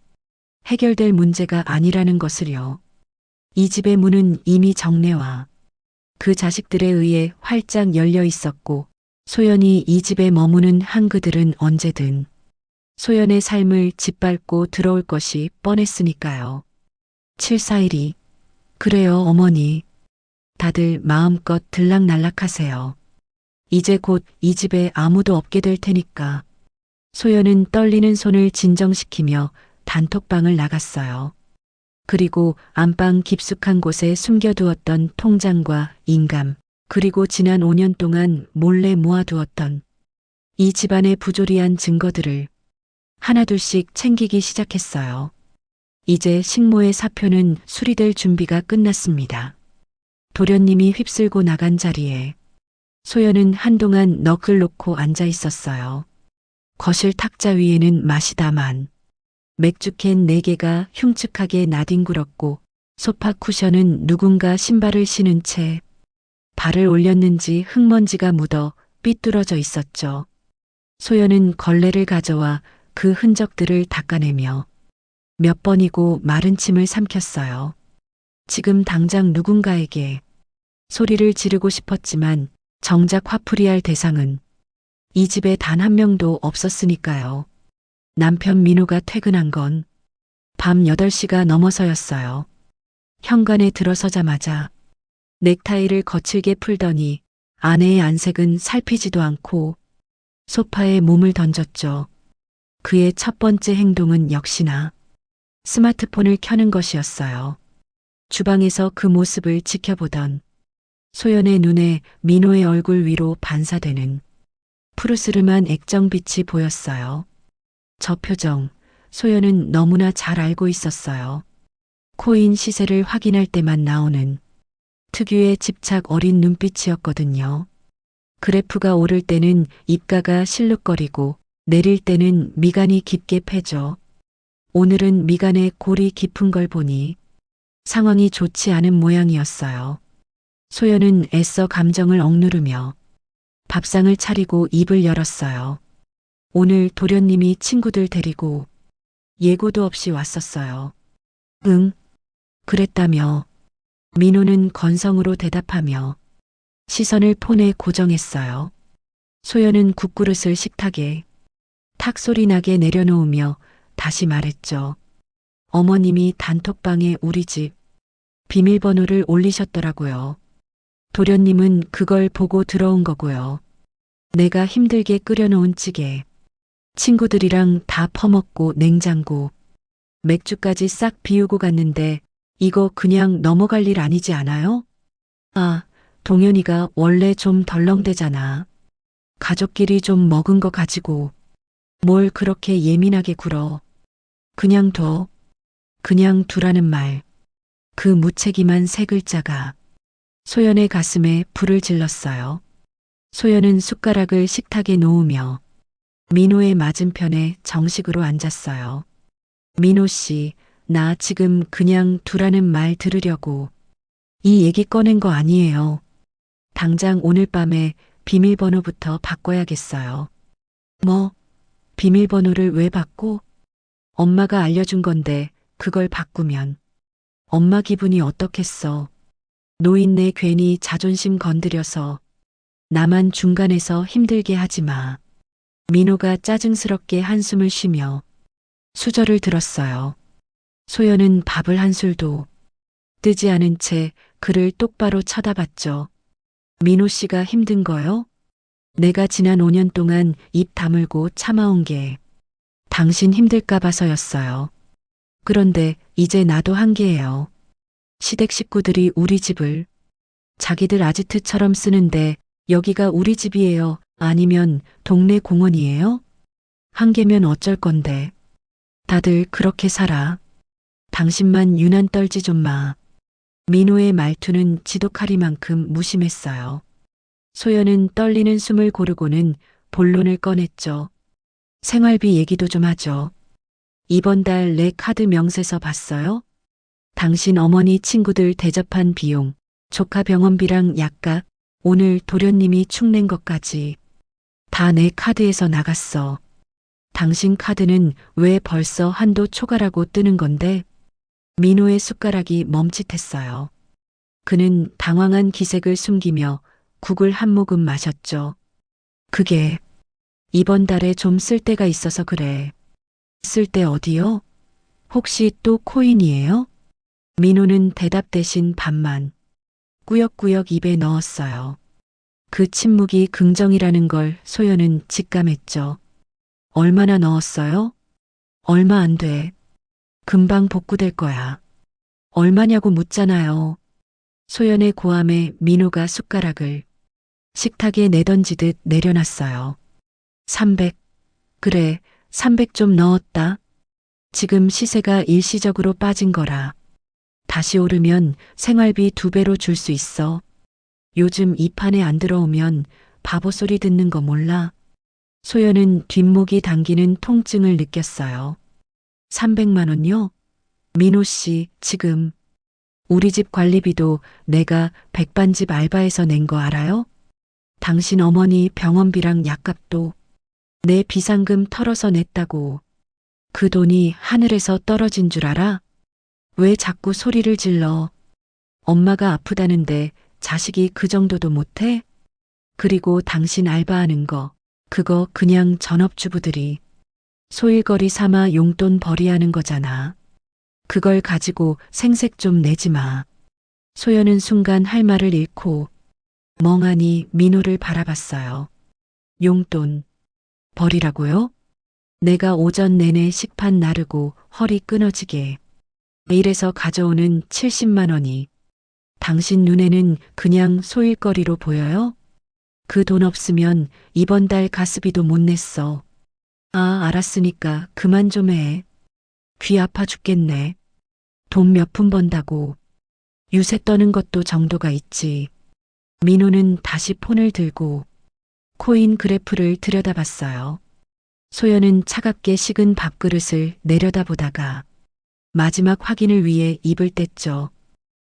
해결될 문제가 아니라는 것을요. 이 집의 문은 이미 정례와 그 자식들에 의해 활짝 열려 있었고 소연이 이 집에 머무는 한 그들은 언제든 소연의 삶을 짓밟고 들어올 것이 뻔했으니까요. 7412. 그래요, 어머니. 다들 마음껏 들락날락하세요. 이제 곧 이 집에 아무도 없게 될 테니까. 소연은 떨리는 손을 진정시키며 단톡방을 나갔어요. 그리고 안방 깊숙한 곳에 숨겨두었던 통장과 인감, 그리고 지난 5년 동안 몰래 모아두었던 이 집안의 부조리한 증거들을 하나둘씩 챙기기 시작했어요. 이제 식모의 사표는 수리될 준비가 끝났습니다. 도련님이 휩쓸고 나간 자리에 소연은 한동안 넋을 놓고 앉아 있었어요. 거실 탁자 위에는 마시다만 맥주캔 4개가 흉측하게 나뒹굴었고 소파 쿠션은 누군가 신발을 신은 채 발을 올렸는지 흙먼지가 묻어 삐뚤어져 있었죠. 소연은 걸레를 가져와 그 흔적들을 닦아내며 몇 번이고 마른 침을 삼켰어요. 지금 당장 누군가에게 소리를 지르고 싶었지만 정작 화풀이할 대상은 이 집에 단 한 명도 없었으니까요. 남편 민호가 퇴근한 건 밤 8시가 넘어서였어요. 현관에 들어서자마자 넥타이를 거칠게 풀더니 아내의 안색은 살피지도 않고 소파에 몸을 던졌죠. 그의 첫 번째 행동은 역시나 스마트폰을 켜는 것이었어요. 주방에서 그 모습을 지켜보던 소연의 눈에 민호의 얼굴 위로 반사되는 푸르스름한 액정빛이 보였어요. 저 표정, 소연은 너무나 잘 알고 있었어요. 코인 시세를 확인할 때만 나오는 특유의 집착 어린 눈빛이었거든요. 그래프가 오를 때는 입가가 실룩거리고 내릴 때는 미간이 깊게 패죠. 오늘은 미간에 골이 깊은 걸 보니 상황이 좋지 않은 모양이었어요. 소연은 애써 감정을 억누르며 밥상을 차리고 입을 열었어요. 오늘 도련님이 친구들 데리고 예고도 없이 왔었어요. 응, 그랬다며. 민호는 건성으로 대답하며 시선을 폰에 고정했어요. 소연은 국그릇을 식탁에 탁 소리 나게 내려놓으며 다시 말했죠. 어머님이 단톡방에 우리 집 비밀번호를 올리셨더라고요. 도련님은 그걸 보고 들어온 거고요. 내가 힘들게 끓여놓은 찌개, 친구들이랑 다 퍼먹고 냉장고, 맥주까지 싹 비우고 갔는데 이거 그냥 넘어갈 일 아니지 않아요? 아, 동현이가 원래 좀 덜렁대잖아. 가족끼리 좀 먹은 거 가지고 뭘 그렇게 예민하게 굴어. 그냥 둬. 그냥 두라는 말. 그 무책임한 3글자가 소연의 가슴에 불을 질렀어요. 소연은 숟가락을 식탁에 놓으며 민호의 맞은편에 정식으로 앉았어요. 민호 씨, 나 지금 그냥 두라는 말 들으려고 이 얘기 꺼낸 거 아니에요. 당장 오늘 밤에 비밀번호부터 바꿔야겠어요. 뭐, 비밀번호를 왜 바꿔? 엄마가 알려준 건데 그걸 바꾸면 엄마 기분이 어떻겠어. 노인네 괜히 자존심 건드려서 나만 중간에서 힘들게 하지 마. 민호가 짜증스럽게 한숨을 쉬며 수저를 들었어요. 소연은 밥을 한 술도 뜨지 않은 채 그를 똑바로 쳐다봤죠. 민호 씨가 힘든 거요? 내가 지난 5년 동안 입 다물고 참아온 게 당신 힘들까 봐서였어요. 그런데 이제 나도 한계예요. 시댁 식구들이 우리 집을 자기들 아지트처럼 쓰는데 여기가 우리 집이에요? 아니면 동네 공원이에요? 한계면 어쩔 건데. 다들 그렇게 살아. 당신만 유난 떨지 좀 마. 민호의 말투는 지독하리만큼 무심했어요. 소연은 떨리는 숨을 고르고는 본론을 꺼냈죠. 생활비 얘기도 좀 하죠. 이번 달 내 카드 명세서 봤어요? 당신 어머니 친구들 대접한 비용, 조카 병원비랑 약값, 오늘 도련님이 축낸 것까지 다 내 카드에서 나갔어. 당신 카드는 왜 벌써 한도 초과라고 뜨는 건데? 민호의 숟가락이 멈칫했어요. 그는 당황한 기색을 숨기며 국을 한 모금 마셨죠. 그게 이번 달에 좀 쓸 데가 있어서 그래. 쓸 데 어디요? 혹시 또 코인이에요? 민호는 대답 대신 반만 꾸역꾸역 입에 넣었어요. 그 침묵이 긍정이라는 걸 소연은 직감했죠. 얼마나 넣었어요? 얼마 안 돼. 금방 복구될 거야. 얼마냐고 묻잖아요. 소연의 고함에 민호가 숟가락을 식탁에 내던지듯 내려놨어요. 300. 그래, 300 좀 넣었다. 지금 시세가 일시적으로 빠진 거라. 다시 오르면 생활비 2배로 줄 수 있어. 요즘 이 판에 안 들어오면 바보 소리 듣는 거 몰라. 소연은 뒷목이 당기는 통증을 느꼈어요. 300만 원요? 민호 씨, 지금 우리 집 관리비도 내가 백반집 알바해서 낸 거 알아요? 당신 어머니 병원비랑 약값도 내 비상금 털어서 냈다고. 그 돈이 하늘에서 떨어진 줄 알아? 왜 자꾸 소리를 질러? 엄마가 아프다는데 자식이 그 정도도 못해? 그리고 당신 알바하는 거, 그거 그냥 전업주부들이 소일거리 삼아 용돈 벌이하는 거잖아. 그걸 가지고 생색 좀 내지 마. 소연은 순간 할 말을 잃고 멍하니 민호를 바라봤어요. 용돈 벌이라고요? 내가 오전 내내 식판 나르고 허리 끊어지게 일해서 가져오는 70만 원이 당신 눈에는 그냥 소일거리로 보여요? 그 돈 없으면 이번 달 가스비도 못 냈어. 아, 알았으니까 그만 좀 해. 귀 아파 죽겠네. 돈 몇 푼 번다고 유세 떠는 것도 정도가 있지. 민호는 다시 폰을 들고 코인 그래프를 들여다봤어요. 소연은 차갑게 식은 밥그릇을 내려다보다가 마지막 확인을 위해 입을 뗐죠.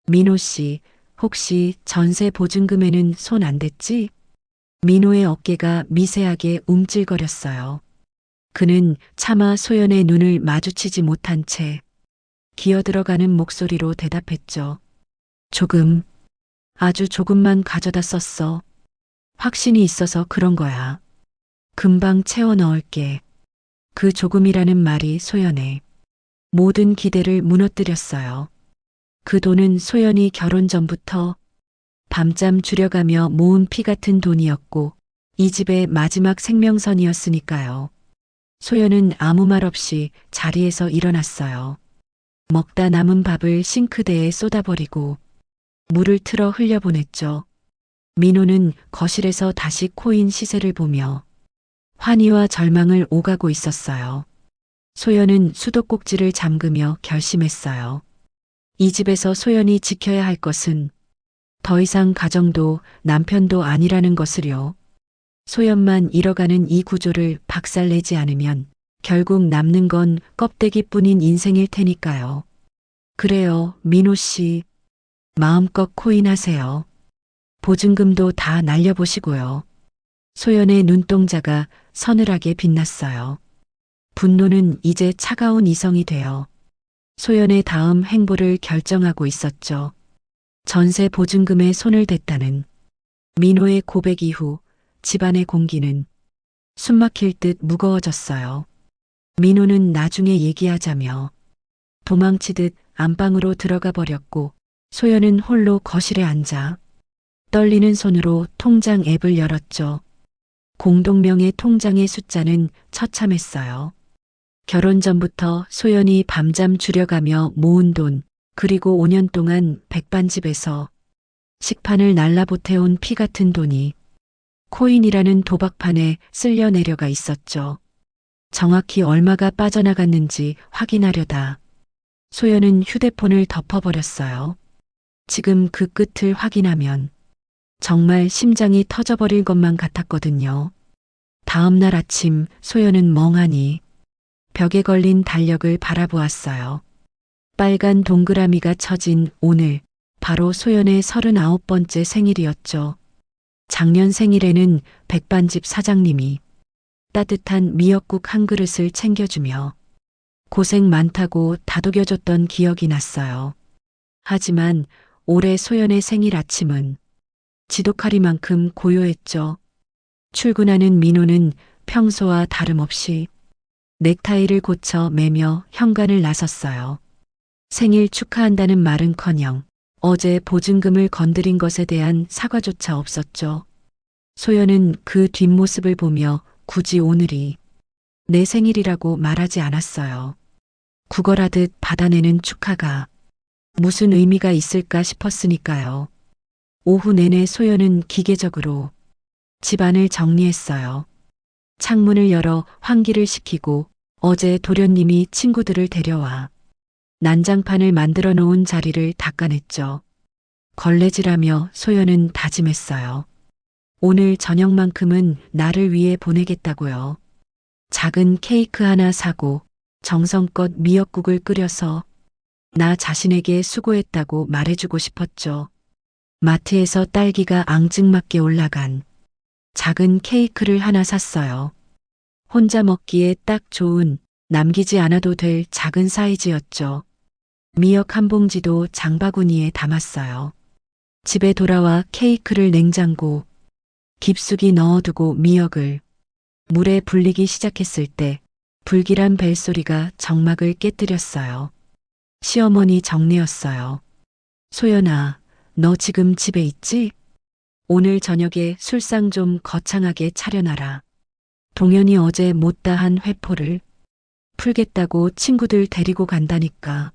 민호 씨, 혹시 전세 보증금에는 손 안 댔지? 민호의 어깨가 미세하게 움찔거렸어요. 그는 차마 소연의 눈을 마주치지 못한 채 기어들어가는 목소리로 대답했죠. 조금, 아주 조금만 가져다 썼어. 확신이 있어서 그런 거야. 금방 채워 넣을게. 그 조금이라는 말이 소연의 모든 기대를 무너뜨렸어요. 그 돈은 소연이 결혼 전부터 밤잠 줄여가며 모은 피 같은 돈이었고 이 집의 마지막 생명선이었으니까요. 소연은 아무 말 없이 자리에서 일어났어요. 먹다 남은 밥을 싱크대에 쏟아버리고 물을 틀어 흘려보냈죠. 민호는 거실에서 다시 코인 시세를 보며 환희와 절망을 오가고 있었어요. 소연은 수도꼭지를 잠그며 결심했어요. 이 집에서 소연이 지켜야 할 것은 더 이상 가정도 남편도 아니라는 것을요. 소연만 잃어가는 이 구조를 박살내지 않으면 결국 남는 건 껍데기뿐인 인생일 테니까요. 그래요, 민호 씨. 마음껏 코인하세요. 보증금도 다 날려보시고요. 소연의 눈동자가 서늘하게 빛났어요. 분노는 이제 차가운 이성이 되어 소연의 다음 행보를 결정하고 있었죠. 전세 보증금에 손을 댔다는 민호의 고백 이후 집안의 공기는 숨막힐 듯 무거워졌어요. 민호는 나중에 얘기하자며 도망치듯 안방으로 들어가 버렸고 소연은 홀로 거실에 앉아 떨리는 손으로 통장 앱을 열었죠. 공동명의 통장의 숫자는 처참했어요. 결혼 전부터 소연이 밤잠 줄여가며 모은 돈, 그리고 5년 동안 백반집에서 식판을 날라보태온 피 같은 돈이 코인이라는 도박판에 쓸려 내려가 있었죠. 정확히 얼마가 빠져나갔는지 확인하려다 소연은 휴대폰을 덮어버렸어요. 지금 그 끝을 확인하면 정말 심장이 터져버릴 것만 같았거든요. 다음 날 아침 소연은 멍하니 벽에 걸린 달력을 바라보았어요. 빨간 동그라미가 쳐진 오늘, 바로 소연의 39번째 생일이었죠. 작년 생일에는 백반집 사장님이 따뜻한 미역국 한 그릇을 챙겨주며 고생 많다고 다독여줬던 기억이 났어요. 하지만 올해 소연의 생일 아침은 지독하리만큼 고요했죠. 출근하는 민호는 평소와 다름없이 넥타이를 고쳐 매며 현관을 나섰어요. 생일 축하한다는 말은커녕 어제 보증금을 건드린 것에 대한 사과조차 없었죠. 소연은 그 뒷모습을 보며 굳이 오늘이 내 생일이라고 말하지 않았어요. 구걸하듯 받아내는 축하가 무슨 의미가 있을까 싶었으니까요. 오후 내내 소연은 기계적으로 집안을 정리했어요. 창문을 열어 환기를 시키고 어제 도련님이 친구들을 데려와 난장판을 만들어 놓은 자리를 닦아냈죠. 걸레질하며 소연은 다짐했어요. 오늘 저녁만큼은 나를 위해 보내겠다고요. 작은 케이크 하나 사고 정성껏 미역국을 끓여서 나 자신에게 수고했다고 말해주고 싶었죠. 마트에서 딸기가 앙증맞게 올라간 작은 케이크를 하나 샀어요. 혼자 먹기에 딱 좋은, 남기지 않아도 될 작은 사이즈였죠. 미역 한 봉지도 장바구니에 담았어요. 집에 돌아와 케이크를 냉장고 깊숙이 넣어두고 미역을 물에 불리기 시작했을 때 불길한 벨소리가 정막을 깨뜨렸어요. 시어머니 정내였어요. 소연아, 너 지금 집에 있지? 오늘 저녁에 술상 좀 거창하게 차려놔라. 동현이 어제 못다한 회포를 풀겠다고 친구들 데리고 간다니까.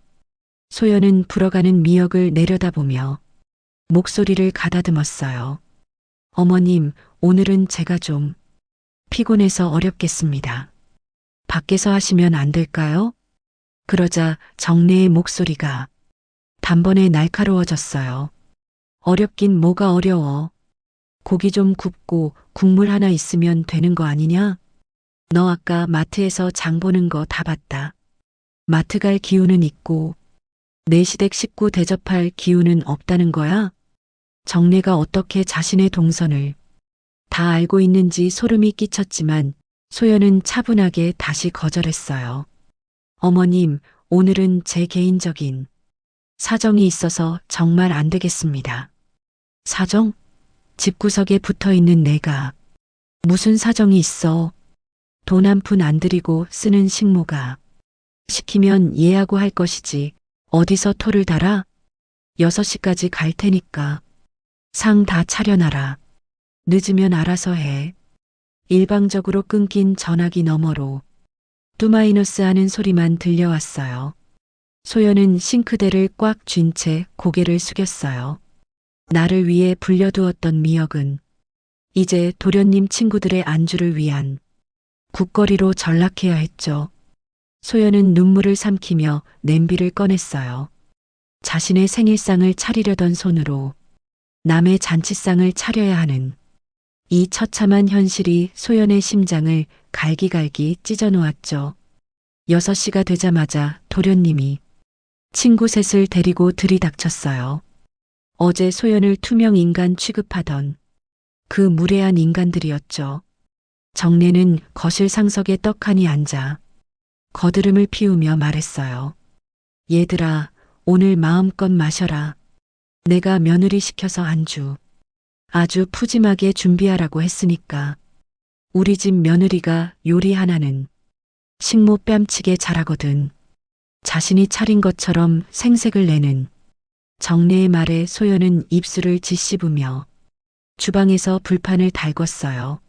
소연은 불어가는 미역을 내려다보며 목소리를 가다듬었어요. 어머님, 오늘은 제가 좀 피곤해서 어렵겠습니다. 밖에서 하시면 안 될까요? 그러자 정내의 목소리가 단번에 날카로워졌어요. 어렵긴 뭐가 어려워. 고기 좀 굽고 국물 하나 있으면 되는 거 아니냐? 너 아까 마트에서 장 보는 거 다 봤다. 마트 갈 기운은 있고 내 시댁 식구 대접할 기운은 없다는 거야? 정내가 어떻게 자신의 동선을 다 알고 있는지 소름이 끼쳤지만 소연은 차분하게 다시 거절했어요. 어머님, 오늘은 제 개인적인 사정이 있어서 정말 안 되겠습니다. 사정? 집구석에 붙어 있는 내가 무슨 사정이 있어? 돈 한 푼 안 들이고 쓰는 식모가 시키면 예하고 할 것이지 어디서 토를 달아? 6시까지 갈 테니까 상 다 차려놔라. 늦으면 알아서 해. 일방적으로 끊긴 전화기 너머로 뚜마이너스 하는 소리만 들려왔어요. 소연은 싱크대를 꽉 쥔 채 고개를 숙였어요. 나를 위해 불려두었던 미역은 이제 도련님 친구들의 안주를 위한 국거리로 전락해야 했죠. 소연은 눈물을 삼키며 냄비를 꺼냈어요. 자신의 생일상을 차리려던 손으로 남의 잔치상을 차려야 하는 이 처참한 현실이 소연의 심장을 갈기갈기 찢어 놓았죠. 6시가 되자마자 도련님이 친구 셋을 데리고 들이닥쳤어요. 어제 소연을 투명 인간 취급하던 그 무례한 인간들이었죠. 정례는 거실 상석에 떡하니 앉아 거드름을 피우며 말했어요. 얘들아, 오늘 마음껏 마셔라. 내가 며느리 시켜서 안주 아주 푸짐하게 준비하라고 했으니까. 우리 집 며느리가 요리 하나는 식모 뺨치게 잘하거든. 자신이 차린 것처럼 생색을 내는 정례의 말에 소연은 입술을 짓씹으며 주방에서 불판을 달궜어요.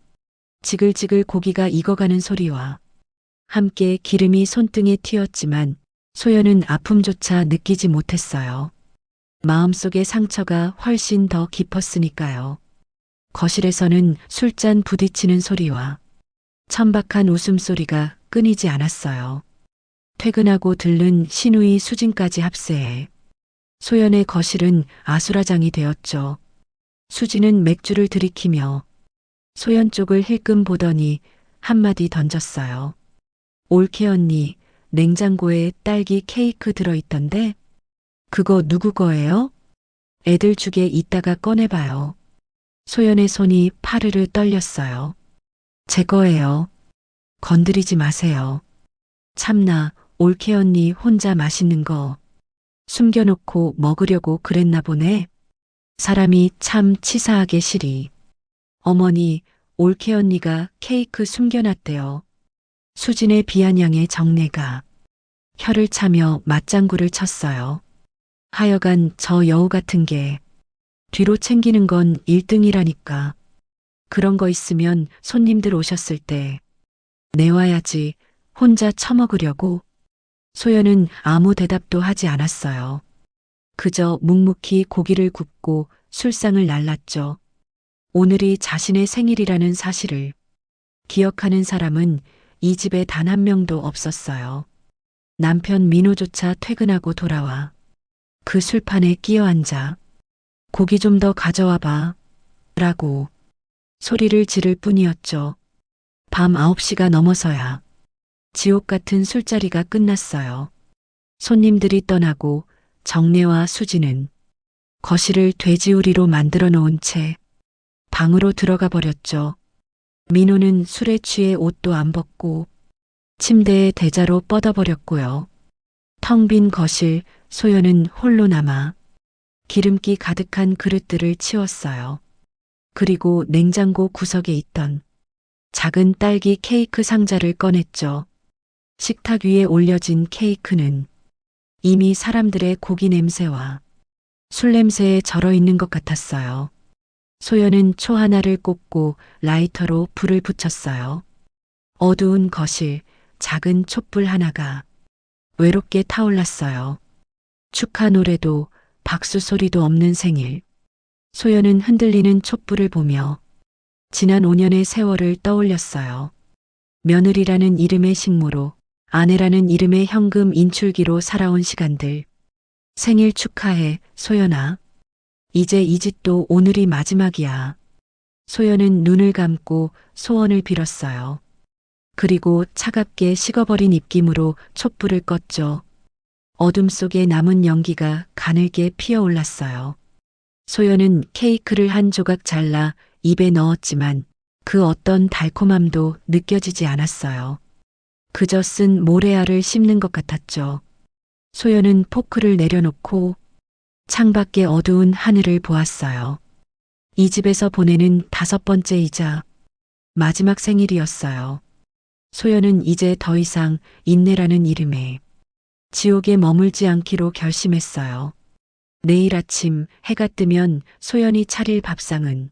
지글지글 고기가 익어가는 소리와 함께 기름이 손등에 튀었지만 소연은 아픔조차 느끼지 못했어요. 마음속의 상처가 훨씬 더 깊었으니까요. 거실에서는 술잔 부딪히는 소리와 천박한 웃음소리가 끊이지 않았어요. 퇴근하고 들른 신우이 수진까지 합세해 소연의 거실은 아수라장이 되었죠. 수진은 맥주를 들이키며 소연 쪽을 힐끔 보더니 한마디 던졌어요. 올케 언니, 냉장고에 딸기 케이크 들어있던데? 그거 누구 거예요? 애들 주게 이따가 꺼내봐요. 소연의 손이 파르르 떨렸어요. 제 거예요. 건드리지 마세요. 참나, 올케 언니 혼자 맛있는 거 숨겨놓고 먹으려고 그랬나 보네. 사람이 참 치사하게 시리. 어머니, 올케 언니가 케이크 숨겨놨대요. 수진의 비아냥의 정례가 혀를 차며 맞장구를 쳤어요. 하여간 저 여우 같은 게 뒤로 챙기는 건 1등이라니까. 그런 거 있으면 손님들 오셨을 때 내와야지. 혼자 처먹으려고. 소연은 아무 대답도 하지 않았어요. 그저 묵묵히 고기를 굽고 술상을 날랐죠. 오늘이 자신의 생일이라는 사실을 기억하는 사람은 이 집에 단 한 명도 없었어요. 남편 민호조차 퇴근하고 돌아와 그 술판에 끼어 앉아 고기 좀 더 가져와 봐 라고 소리를 지를 뿐이었죠. 밤 9시가 넘어서야 지옥 같은 술자리가 끝났어요. 손님들이 떠나고 정례와 수진은 거실을 돼지우리로 만들어 놓은 채 방으로 들어가 버렸죠. 민호는 술에 취해 옷도 안 벗고 침대에 대자로 뻗어버렸고요. 텅 빈 거실, 소연은 홀로 남아 기름기 가득한 그릇들을 치웠어요. 그리고 냉장고 구석에 있던 작은 딸기 케이크 상자를 꺼냈죠. 식탁 위에 올려진 케이크는 이미 사람들의 고기 냄새와 술 냄새에 절어 있는 것 같았어요. 소연은 초 하나를 꽂고 라이터로 불을 붙였어요. 어두운 거실, 작은 촛불 하나가 외롭게 타올랐어요. 축하 노래도 박수 소리도 없는 생일. 소연은 흔들리는 촛불을 보며 지난 5년의 세월을 떠올렸어요. 며느리라는 이름의 식모로, 아내라는 이름의 현금 인출기로 살아온 시간들. 생일 축하해, 소연아. 이제 이 짓도 오늘이 마지막이야. 소연은 눈을 감고 소원을 빌었어요. 그리고 차갑게 식어버린 입김으로 촛불을 껐죠. 어둠 속에 남은 연기가 가늘게 피어올랐어요. 소연은 케이크를 한 조각 잘라 입에 넣었지만 그 어떤 달콤함도 느껴지지 않았어요. 그저 쓴 모래알을 씹는 것 같았죠. 소연은 포크를 내려놓고 창밖의 어두운 하늘을 보았어요. 이 집에서 보내는 5번째이자 마지막 생일이었어요. 소연은 이제 더 이상 인내라는 이름에 지옥에 머물지 않기로 결심했어요. 내일 아침 해가 뜨면 소연이 차릴 밥상은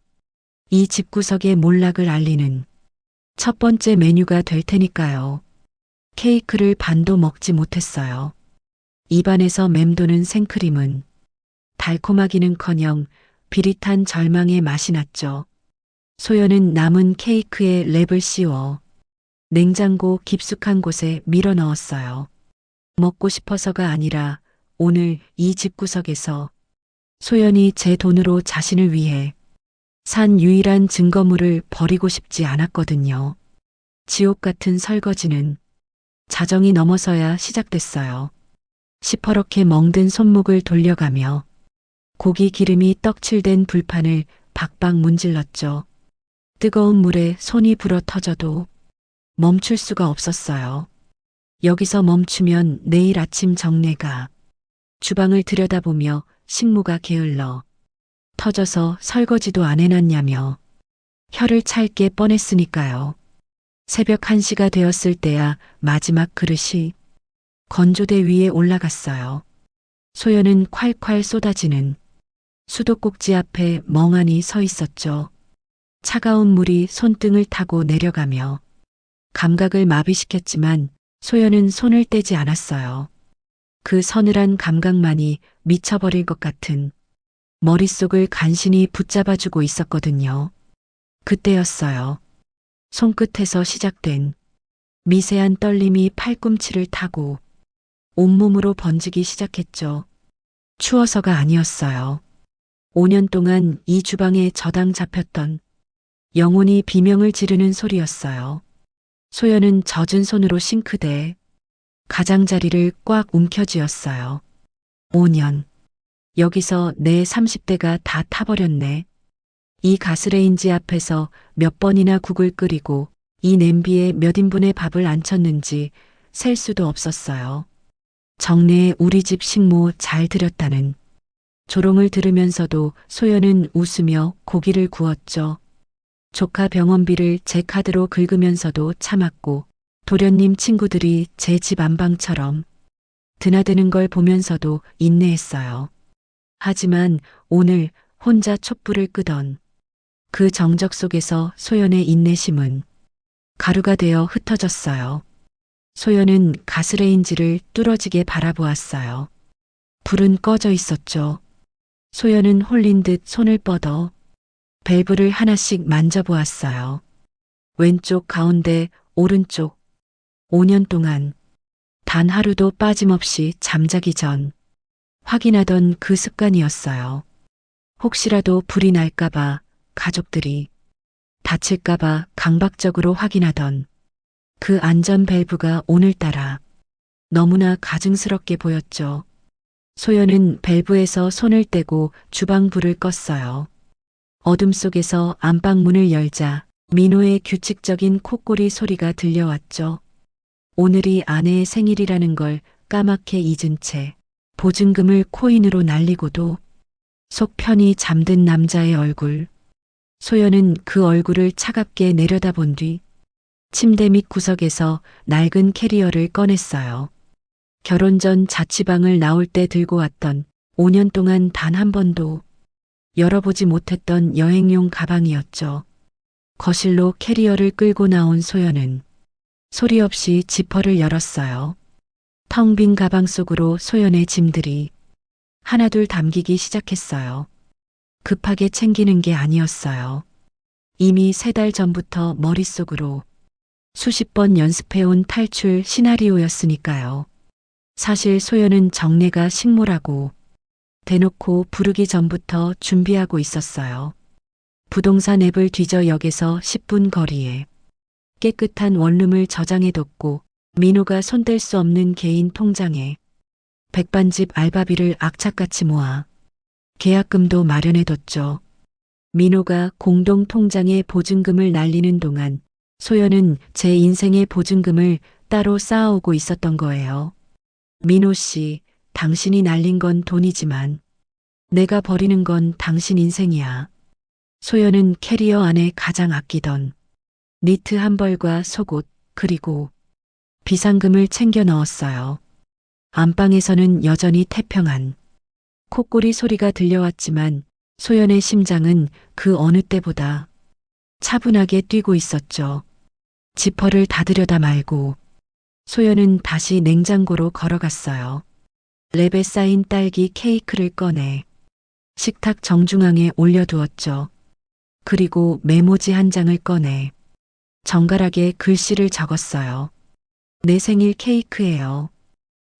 이 집구석의 몰락을 알리는 첫 번째 메뉴가 될 테니까요. 케이크를 반도 먹지 못했어요. 입안에서 맴도는 생크림은 달콤하기는커녕 비릿한 절망의 맛이 났죠. 소연은 남은 케이크에 랩을 씌워 냉장고 깊숙한 곳에 밀어 넣었어요. 먹고 싶어서가 아니라 오늘 이 집구석에서 소연이 제 돈으로 자신을 위해 산 유일한 증거물을 버리고 싶지 않았거든요. 지옥 같은 설거지는 자정이 넘어서야 시작됐어요. 시퍼렇게 멍든 손목을 돌려가며 고기 기름이 떡칠된 불판을 박박 문질렀죠. 뜨거운 물에 손이 불어 터져도 멈출 수가 없었어요. 여기서 멈추면 내일 아침 정내가 주방을 들여다보며 식모가 게을러 터져서 설거지도 안 해놨냐며 혀를 찰게 뻔했으니까요. 새벽 1시가 되었을 때야 마지막 그릇이 건조대 위에 올라갔어요. 소연은 콸콸 쏟아지는 수도꼭지 앞에 멍하니 서 있었죠. 차가운 물이 손등을 타고 내려가며 감각을 마비시켰지만 소연은 손을 떼지 않았어요. 그 서늘한 감각만이 미쳐버릴 것 같은 머릿속을 간신히 붙잡아주고 있었거든요. 그때였어요. 손끝에서 시작된 미세한 떨림이 팔꿈치를 타고 온몸으로 번지기 시작했죠. 추워서가 아니었어요. 5년 동안 이 주방에 저당 잡혔던 영혼이 비명을 지르는 소리였어요. 소연은 젖은 손으로 싱크대에 가장자리를 꽉 움켜쥐었어요. 5년. 여기서 내 30대가 다 타버렸네. 이 가스레인지 앞에서 몇 번이나 국을 끓이고 이 냄비에 몇 인분의 밥을 안쳤는지 셀 수도 없었어요. 정내에 우리 집 식모 잘 들였다는 조롱을 들으면서도 소연은 웃으며 고기를 구웠죠. 조카 병원비를 제 카드로 긁으면서도 참았고 도련님 친구들이 제 집 안방처럼 드나드는 걸 보면서도 인내했어요. 하지만 오늘 혼자 촛불을 끄던 그 정적 속에서 소연의 인내심은 가루가 되어 흩어졌어요. 소연은 가스레인지를 뚫어지게 바라보았어요. 불은 꺼져 있었죠. 소연은 홀린 듯 손을 뻗어 밸브를 하나씩 만져보았어요. 왼쪽, 가운데, 오른쪽. 5년 동안 단 하루도 빠짐없이 잠자기 전 확인하던 그 습관이었어요. 혹시라도 불이 날까봐 가족들이 다칠까봐 강박적으로 확인하던 그 안전 밸브가 오늘따라 너무나 가증스럽게 보였죠. 소연은 밸브에서 손을 떼고 주방 불을 껐어요. 어둠 속에서 안방 문을 열자 민호의 규칙적인 콧꼬리 소리가 들려왔죠. 오늘이 아내의 생일이라는 걸 까맣게 잊은 채 보증금을 코인으로 날리고도 속 편히 잠든 남자의 얼굴. 소연은 그 얼굴을 차갑게 내려다본 뒤 침대 밑 구석에서 낡은 캐리어를 꺼냈어요. 결혼 전 자취방을 나올 때 들고 왔던 5년 동안 단 한 번도 열어보지 못했던 여행용 가방이었죠. 거실로 캐리어를 끌고 나온 소연은 소리 없이 지퍼를 열었어요. 텅 빈 가방 속으로 소연의 짐들이 하나둘 담기기 시작했어요. 급하게 챙기는 게 아니었어요. 이미 3달 전부터 머릿속으로 수십 번 연습해온 탈출 시나리오였으니까요. 사실 소연은 정내가 식모라고 대놓고 부르기 전부터 준비하고 있었어요. 부동산 앱을 뒤져 역에서 10분 거리에 깨끗한 원룸을 저장해뒀고 민호가 손댈 수 없는 개인 통장에 백반집 알바비를 악착같이 모아 계약금도 마련해뒀죠. 민호가 공동 통장에 보증금을 날리는 동안 소연은 제 인생의 보증금을 따로 쌓아오고 있었던 거예요. 민호 씨, 당신이 날린 건 돈이지만 내가 버리는 건 당신 인생이야. 소연은 캐리어 안에 가장 아끼던 니트 한 벌과 속옷 그리고 비상금을 챙겨 넣었어요. 안방에서는 여전히 태평한 콧구리 소리가 들려왔지만 소연의 심장은 그 어느 때보다 차분하게 뛰고 있었죠. 지퍼를 닫으려다 말고 소연은 다시 냉장고로 걸어갔어요. 랩에 쌓인 딸기 케이크를 꺼내 식탁 정중앙에 올려두었죠. 그리고 메모지 한 장을 꺼내 정갈하게 글씨를 적었어요. 내 생일 케이크예요.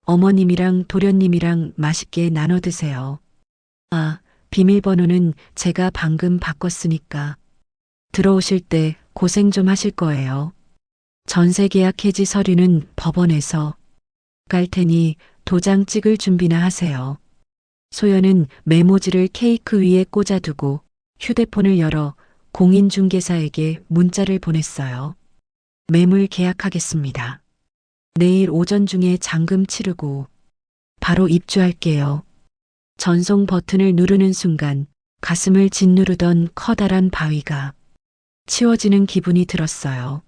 어머님이랑 도련님이랑 맛있게 나눠 드세요. 아, 비밀번호는 제가 방금 바꿨으니까 들어오실 때 고생 좀 하실 거예요. 전세 계약 해지 서류는 법원에서 갈 테니 도장 찍을 준비나 하세요. 소연은 메모지를 케이크 위에 꽂아두고 휴대폰을 열어 공인중개사에게 문자를 보냈어요. 매물 계약하겠습니다. 내일 오전 중에 잔금 치르고 바로 입주할게요. 전송 버튼을 누르는 순간 가슴을 짓누르던 커다란 바위가 치워지는 기분이 들었어요.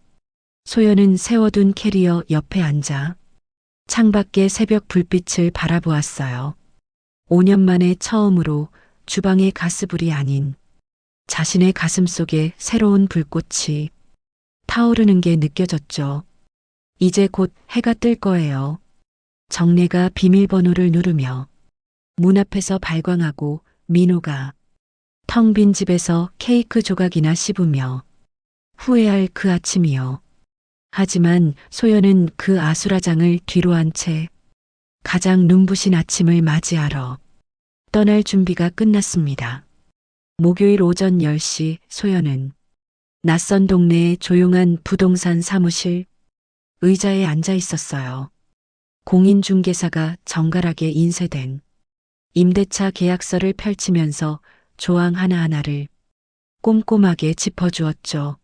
소연은 세워둔 캐리어 옆에 앉아 창밖의 새벽 불빛을 바라보았어요. 5년 만에 처음으로 주방의 가스불이 아닌 자신의 가슴 속에 새로운 불꽃이 타오르는 게 느껴졌죠. 이제 곧 해가 뜰 거예요. 정래가 비밀번호를 누르며 문 앞에서 발광하고 민호가 텅 빈 집에서 케이크 조각이나 씹으며 후회할 그 아침이요. 하지만 소연은 그 아수라장을 뒤로 한 채 가장 눈부신 아침을 맞이하러 떠날 준비가 끝났습니다. 목요일 오전 10시 소연은 낯선 동네의 조용한 부동산 사무실 의자에 앉아 있었어요. 공인중개사가 정갈하게 인쇄된 임대차 계약서를 펼치면서 조항 하나하나를 꼼꼼하게 짚어주었죠.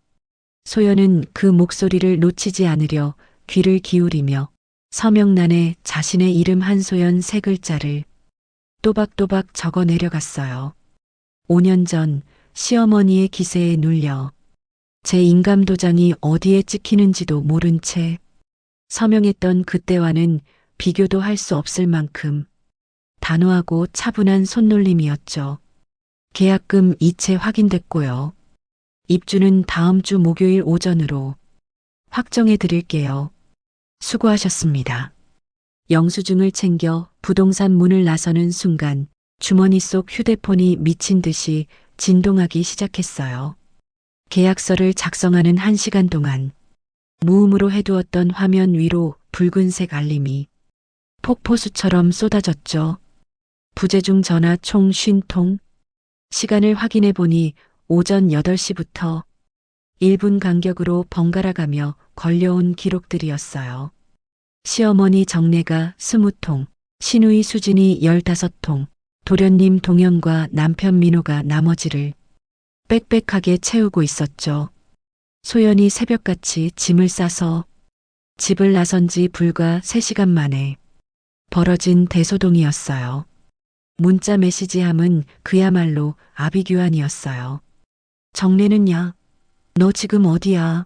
소연은 그 목소리를 놓치지 않으려 귀를 기울이며 서명란에 자신의 이름 한소연 3글자를 또박또박 적어 내려갔어요. 5년 전 시어머니의 기세에 눌려 제 인감도장이 어디에 찍히는지도 모른 채 서명했던 그때와는 비교도 할 수 없을 만큼 단호하고 차분한 손놀림이었죠. 계약금 이체 확인됐고요. 입주는 다음 주 목요일 오전으로 확정해 드릴게요. 수고하셨습니다. 영수증을 챙겨 부동산 문을 나서는 순간 주머니 속 휴대폰이 미친 듯이 진동하기 시작했어요. 계약서를 작성하는 1시간 동안 무음으로 해두었던 화면 위로 붉은색 알림이 폭포수처럼 쏟아졌죠. 부재중 전화 총 50통. 시간을 확인해 보니 오전 8시부터 1분 간격으로 번갈아가며 걸려온 기록들이었어요. 시어머니 정래가 20통, 시누이 수진이 15통, 도련님 동현과 남편 민호가 나머지를 빽빽하게 채우고 있었죠. 소연이 새벽같이 짐을 싸서 집을 나선 지 불과 3시간 만에 벌어진 대소동이었어요. 문자 메시지함은 그야말로 아비규환이었어요. 정래는야, 너 지금 어디야?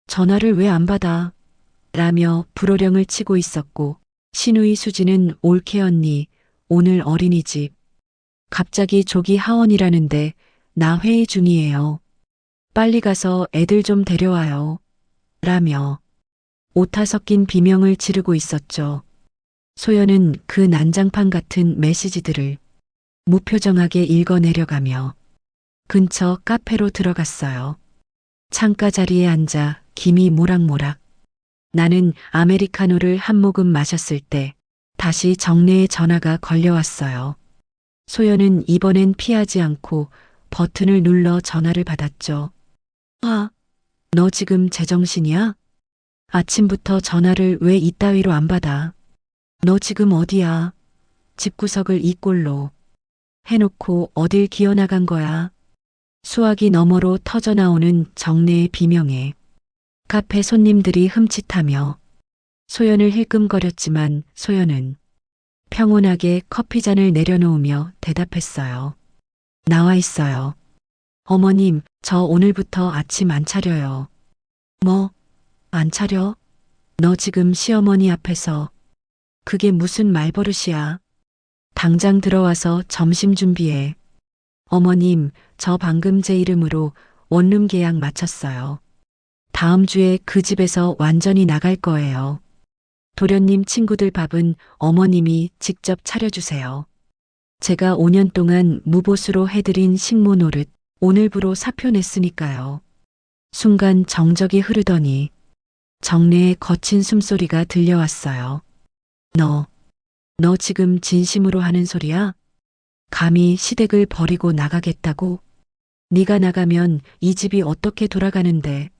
전화를 왜 안 받아? 라며 불호령을 치고 있었고 시누이 수지는 올케 언니 오늘 어린이집 갑자기 조기 하원이라는데 나 회의 중이에요. 빨리 가서 애들 좀 데려와요. 라며 오타 섞인 비명을 지르고 있었죠. 소연은 그 난장판 같은 메시지들을 무표정하게 읽어 내려가며 근처 카페로 들어갔어요. 창가 자리에 앉아 김이 모락모락. 나는 아메리카노를 한 모금 마셨을 때 다시 정래의 전화가 걸려왔어요. 소연은 이번엔 피하지 않고 버튼을 눌러 전화를 받았죠. 아, 너 지금 제정신이야? 아침부터 전화를 왜 이따위로 안 받아? 너 지금 어디야? 집구석을 이 꼴로 해놓고 어딜 기어나간 거야? 수화기 너머로 터져나오는 정래의 비명에 카페 손님들이 흠칫하며 소연을 힐끔거렸지만 소연은 평온하게 커피잔을 내려놓으며 대답했어요. 나와 있어요. 어머님, 저 오늘부터 아침 안 차려요. 뭐, 안 차려? 너 지금 시어머니 앞에서 그게 무슨 말버릇이야? 당장 들어와서 점심 준비해. 어머님, 저 방금 제 이름으로 원룸 계약 마쳤어요. 다음 주에 그 집에서 완전히 나갈 거예요. 도련님 친구들 밥은 어머님이 직접 차려주세요. 제가 5년 동안 무보수로 해드린 식모 노릇 오늘부로 사표 냈으니까요. 순간 정적이 흐르더니 정래의 거친 숨소리가 들려왔어요. 너 지금 진심으로 하는 소리야? 감히 시댁을 버리고 나가겠다고? 네가 나가면 이 집이 어떻게 돌아가는데?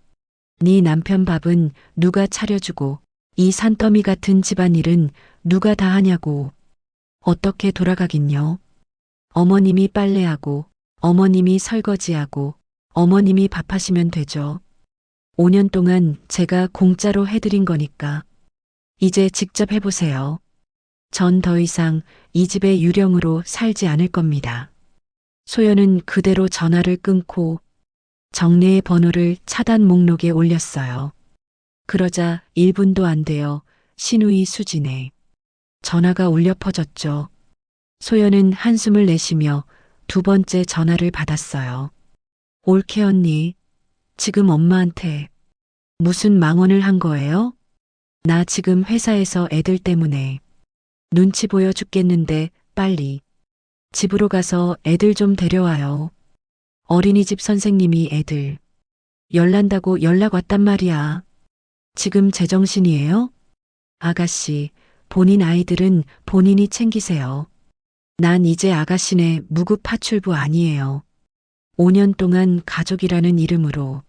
네 남편 밥은 누가 차려주고 이 산더미 같은 집안일은 누가 다 하냐고. 어떻게 돌아가긴요? 어머님이 빨래하고 어머님이 설거지하고 어머님이 밥하시면 되죠. 5년 동안 제가 공짜로 해드린 거니까 이제 직접 해보세요. 전 더 이상 이 집의 유령으로 살지 않을 겁니다. 소연은 그대로 전화를 끊고 정례의 번호를 차단 목록에 올렸어요. 그러자 1분도 안 되어 신우이 수진에 전화가 울려 퍼졌죠. 소연은 한숨을 내쉬며 두 번째 전화를 받았어요. 올케 언니, 지금 엄마한테 무슨 망언을 한 거예요? 나 지금 회사에서 애들 때문에 눈치 보여 죽겠는데 빨리 집으로 가서 애들 좀 데려와요. 어린이집 선생님이 애들 열난다고 연락 왔단 말이야. 지금 제정신이에요? 아가씨, 본인 아이들은 본인이 챙기세요. 난 이제 아가씨네 무급파출부 아니에요. 5년 동안 가족이라는 이름으로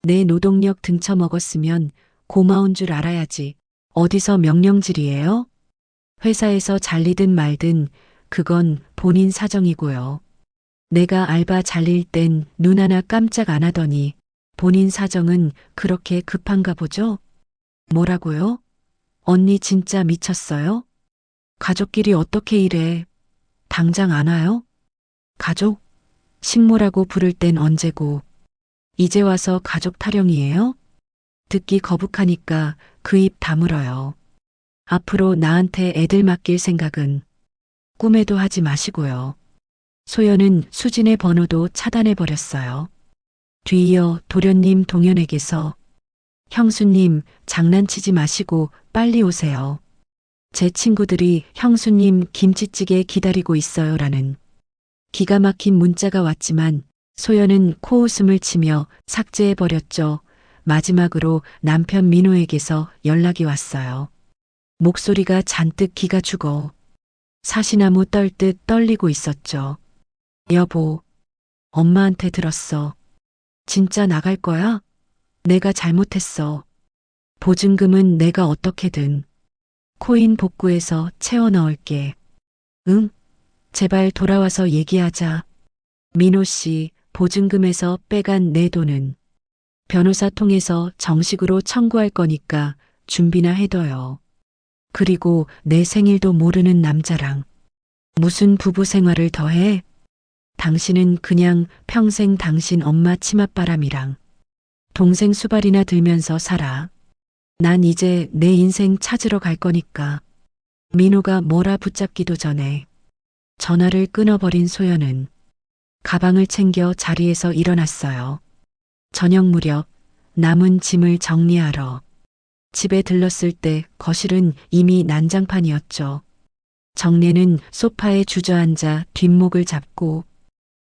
내 노동력 등쳐먹었으면 고마운 줄 알아야지. 어디서 명령질이에요? 회사에서 잘리든 말든 그건 본인 사정이고요. 내가 알바 잘릴 땐 눈 하나 깜짝 안 하더니 본인 사정은 그렇게 급한가 보죠? 뭐라고요? 언니 진짜 미쳤어요? 가족끼리 어떻게 이래? 당장 안 와요? 가족? 식모라고 부를 땐 언제고 이제 와서 가족 타령이에요? 듣기 거북하니까 그 입 다물어요. 앞으로 나한테 애들 맡길 생각은 꿈에도 하지 마시고요. 소연은 수진의 번호도 차단해버렸어요. 뒤이어 도련님 동현에게서 형수님 장난치지 마시고 빨리 오세요. 제 친구들이 형수님 김치찌개 기다리고 있어요라는 기가 막힌 문자가 왔지만 소연은 코웃음을 치며 삭제해버렸죠. 마지막으로 남편 민호에게서 연락이 왔어요. 목소리가 잔뜩 기가 죽어 사시나무 떨듯 떨리고 있었죠. 여보, 엄마한테 들었어. 진짜 나갈 거야? 내가 잘못했어. 보증금은 내가 어떻게든 코인 복구해서 채워 넣을게. 응? 제발 돌아와서 얘기하자. 민호 씨, 보증금에서 빼간 내 돈은 변호사 통해서 정식으로 청구할 거니까 준비나 해둬요. 그리고 내 생일도 모르는 남자랑 무슨 부부 생활을 더 해? 당신은 그냥 평생 당신 엄마 치맛바람이랑 동생 수발이나 들면서 살아. 난 이제 내 인생 찾으러 갈 거니까. 민호가 뭐라 붙잡기도 전에 전화를 끊어버린 소연은 가방을 챙겨 자리에서 일어났어요. 저녁 무렵 남은 짐을 정리하러 집에 들렀을 때 거실은 이미 난장판이었죠. 정례는 소파에 주저앉아 뒷목을 잡고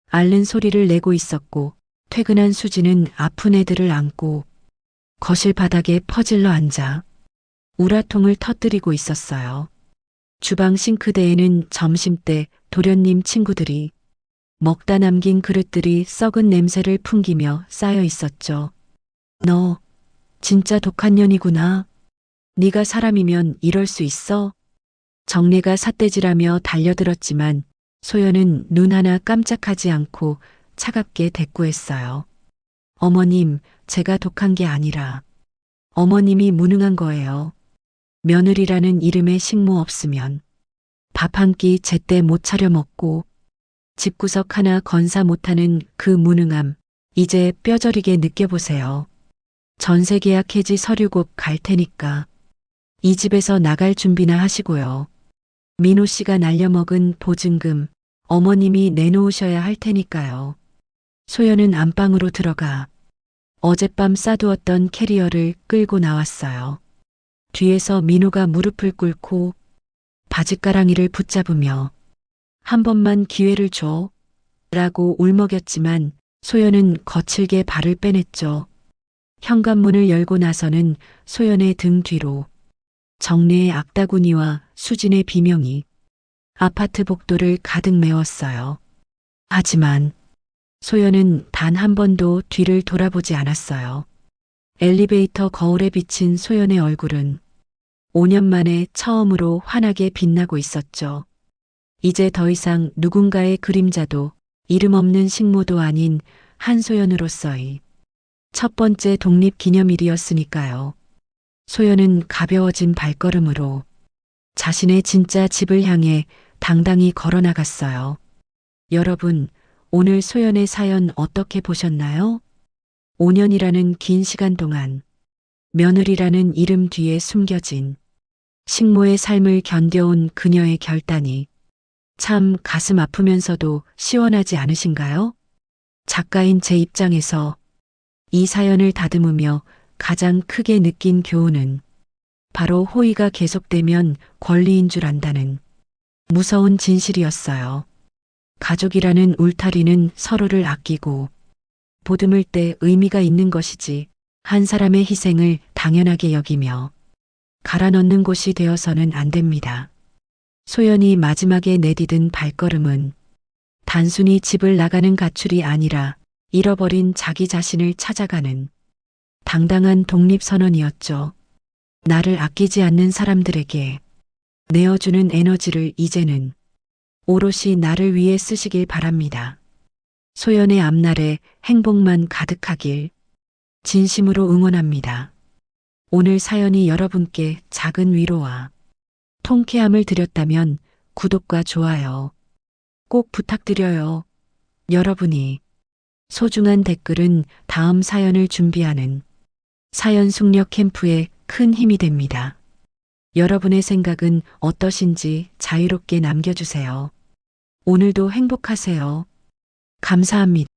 앓는 소리를 내고 있었고 퇴근한 수지는 아픈 애들을 안고 거실 바닥에 퍼질러 앉아 우라통을 터뜨리고 있었어요. 주방 싱크대에는 점심때 도련님 친구들이 먹다 남긴 그릇들이 썩은 냄새를 풍기며 쌓여 있었죠. 너 진짜 독한 년이구나. 네가 사람이면 이럴 수 있어? 정례가 삿대질하며 달려들었지만 소연은 눈 하나 깜짝하지 않고 차갑게 대꾸했어요. 어머님, 제가 독한 게 아니라 어머님이 무능한 거예요. 며느리라는 이름의 식모 없으면 밥 한 끼 제때 못 차려 먹고 집구석 하나 건사 못하는 그 무능함, 이제 뼈저리게 느껴보세요. 전세 계약 해지 서류국 갈 테니까 이 집에서 나갈 준비나 하시고요. 민호 씨가 날려먹은 보증금 어머님이 내놓으셔야 할 테니까요. 소연은 안방으로 들어가 어젯밤 싸두었던 캐리어를 끌고 나왔어요. 뒤에서 민호가 무릎을 꿇고 바짓가랑이를 붙잡으며 한 번만 기회를 줘 라고 울먹였지만 소연은 거칠게 발을 빼냈죠. 현관문을 열고 나서는 소연의 등 뒤로 정례의 악다구니와 수진의 비명이 아파트 복도를 가득 메웠어요. 하지만 소연은 단 한 번도 뒤를 돌아보지 않았어요. 엘리베이터 거울에 비친 소연의 얼굴은 5년 만에 처음으로 환하게 빛나고 있었죠. 이제 더 이상 누군가의 그림자도 이름 없는 식모도 아닌 한소연으로서의 첫 번째 독립기념일이었으니까요. 소연은 가벼워진 발걸음으로 자신의 진짜 집을 향해 당당히 걸어 나갔어요. 여러분, 오늘 소연의 사연 어떻게 보셨나요? 5년이라는 긴 시간 동안 며느리라는 이름 뒤에 숨겨진 식모의 삶을 견뎌온 그녀의 결단이 참 가슴 아프면서도 시원하지 않으신가요? 작가인 제 입장에서 이 사연을 다듬으며 가장 크게 느낀 교훈은 바로 호의가 계속되면 권리인 줄 안다는 무서운 진실이었어요. 가족이라는 울타리는 서로를 아끼고 보듬을 때 의미가 있는 것이지 한 사람의 희생을 당연하게 여기며 갈아넣는 곳이 되어서는 안 됩니다. 소연이 마지막에 내디딘 발걸음은 단순히 집을 나가는 가출이 아니라 잃어버린 자기 자신을 찾아가는 당당한 독립선언이었죠. 나를 아끼지 않는 사람들에게 내어주는 에너지를 이제는 오롯이 나를 위해 쓰시길 바랍니다. 소연의 앞날에 행복만 가득하길 진심으로 응원합니다. 오늘 사연이 여러분께 작은 위로와 통쾌함을 드렸다면 구독과 좋아요 꼭 부탁드려요. 여러분이 소중한 댓글은 다음 사연을 준비하는 사연 숙력 캠프에 큰 힘이 됩니다. 여러분의 생각은 어떠신지 자유롭게 남겨주세요. 오늘도 행복하세요. 감사합니다.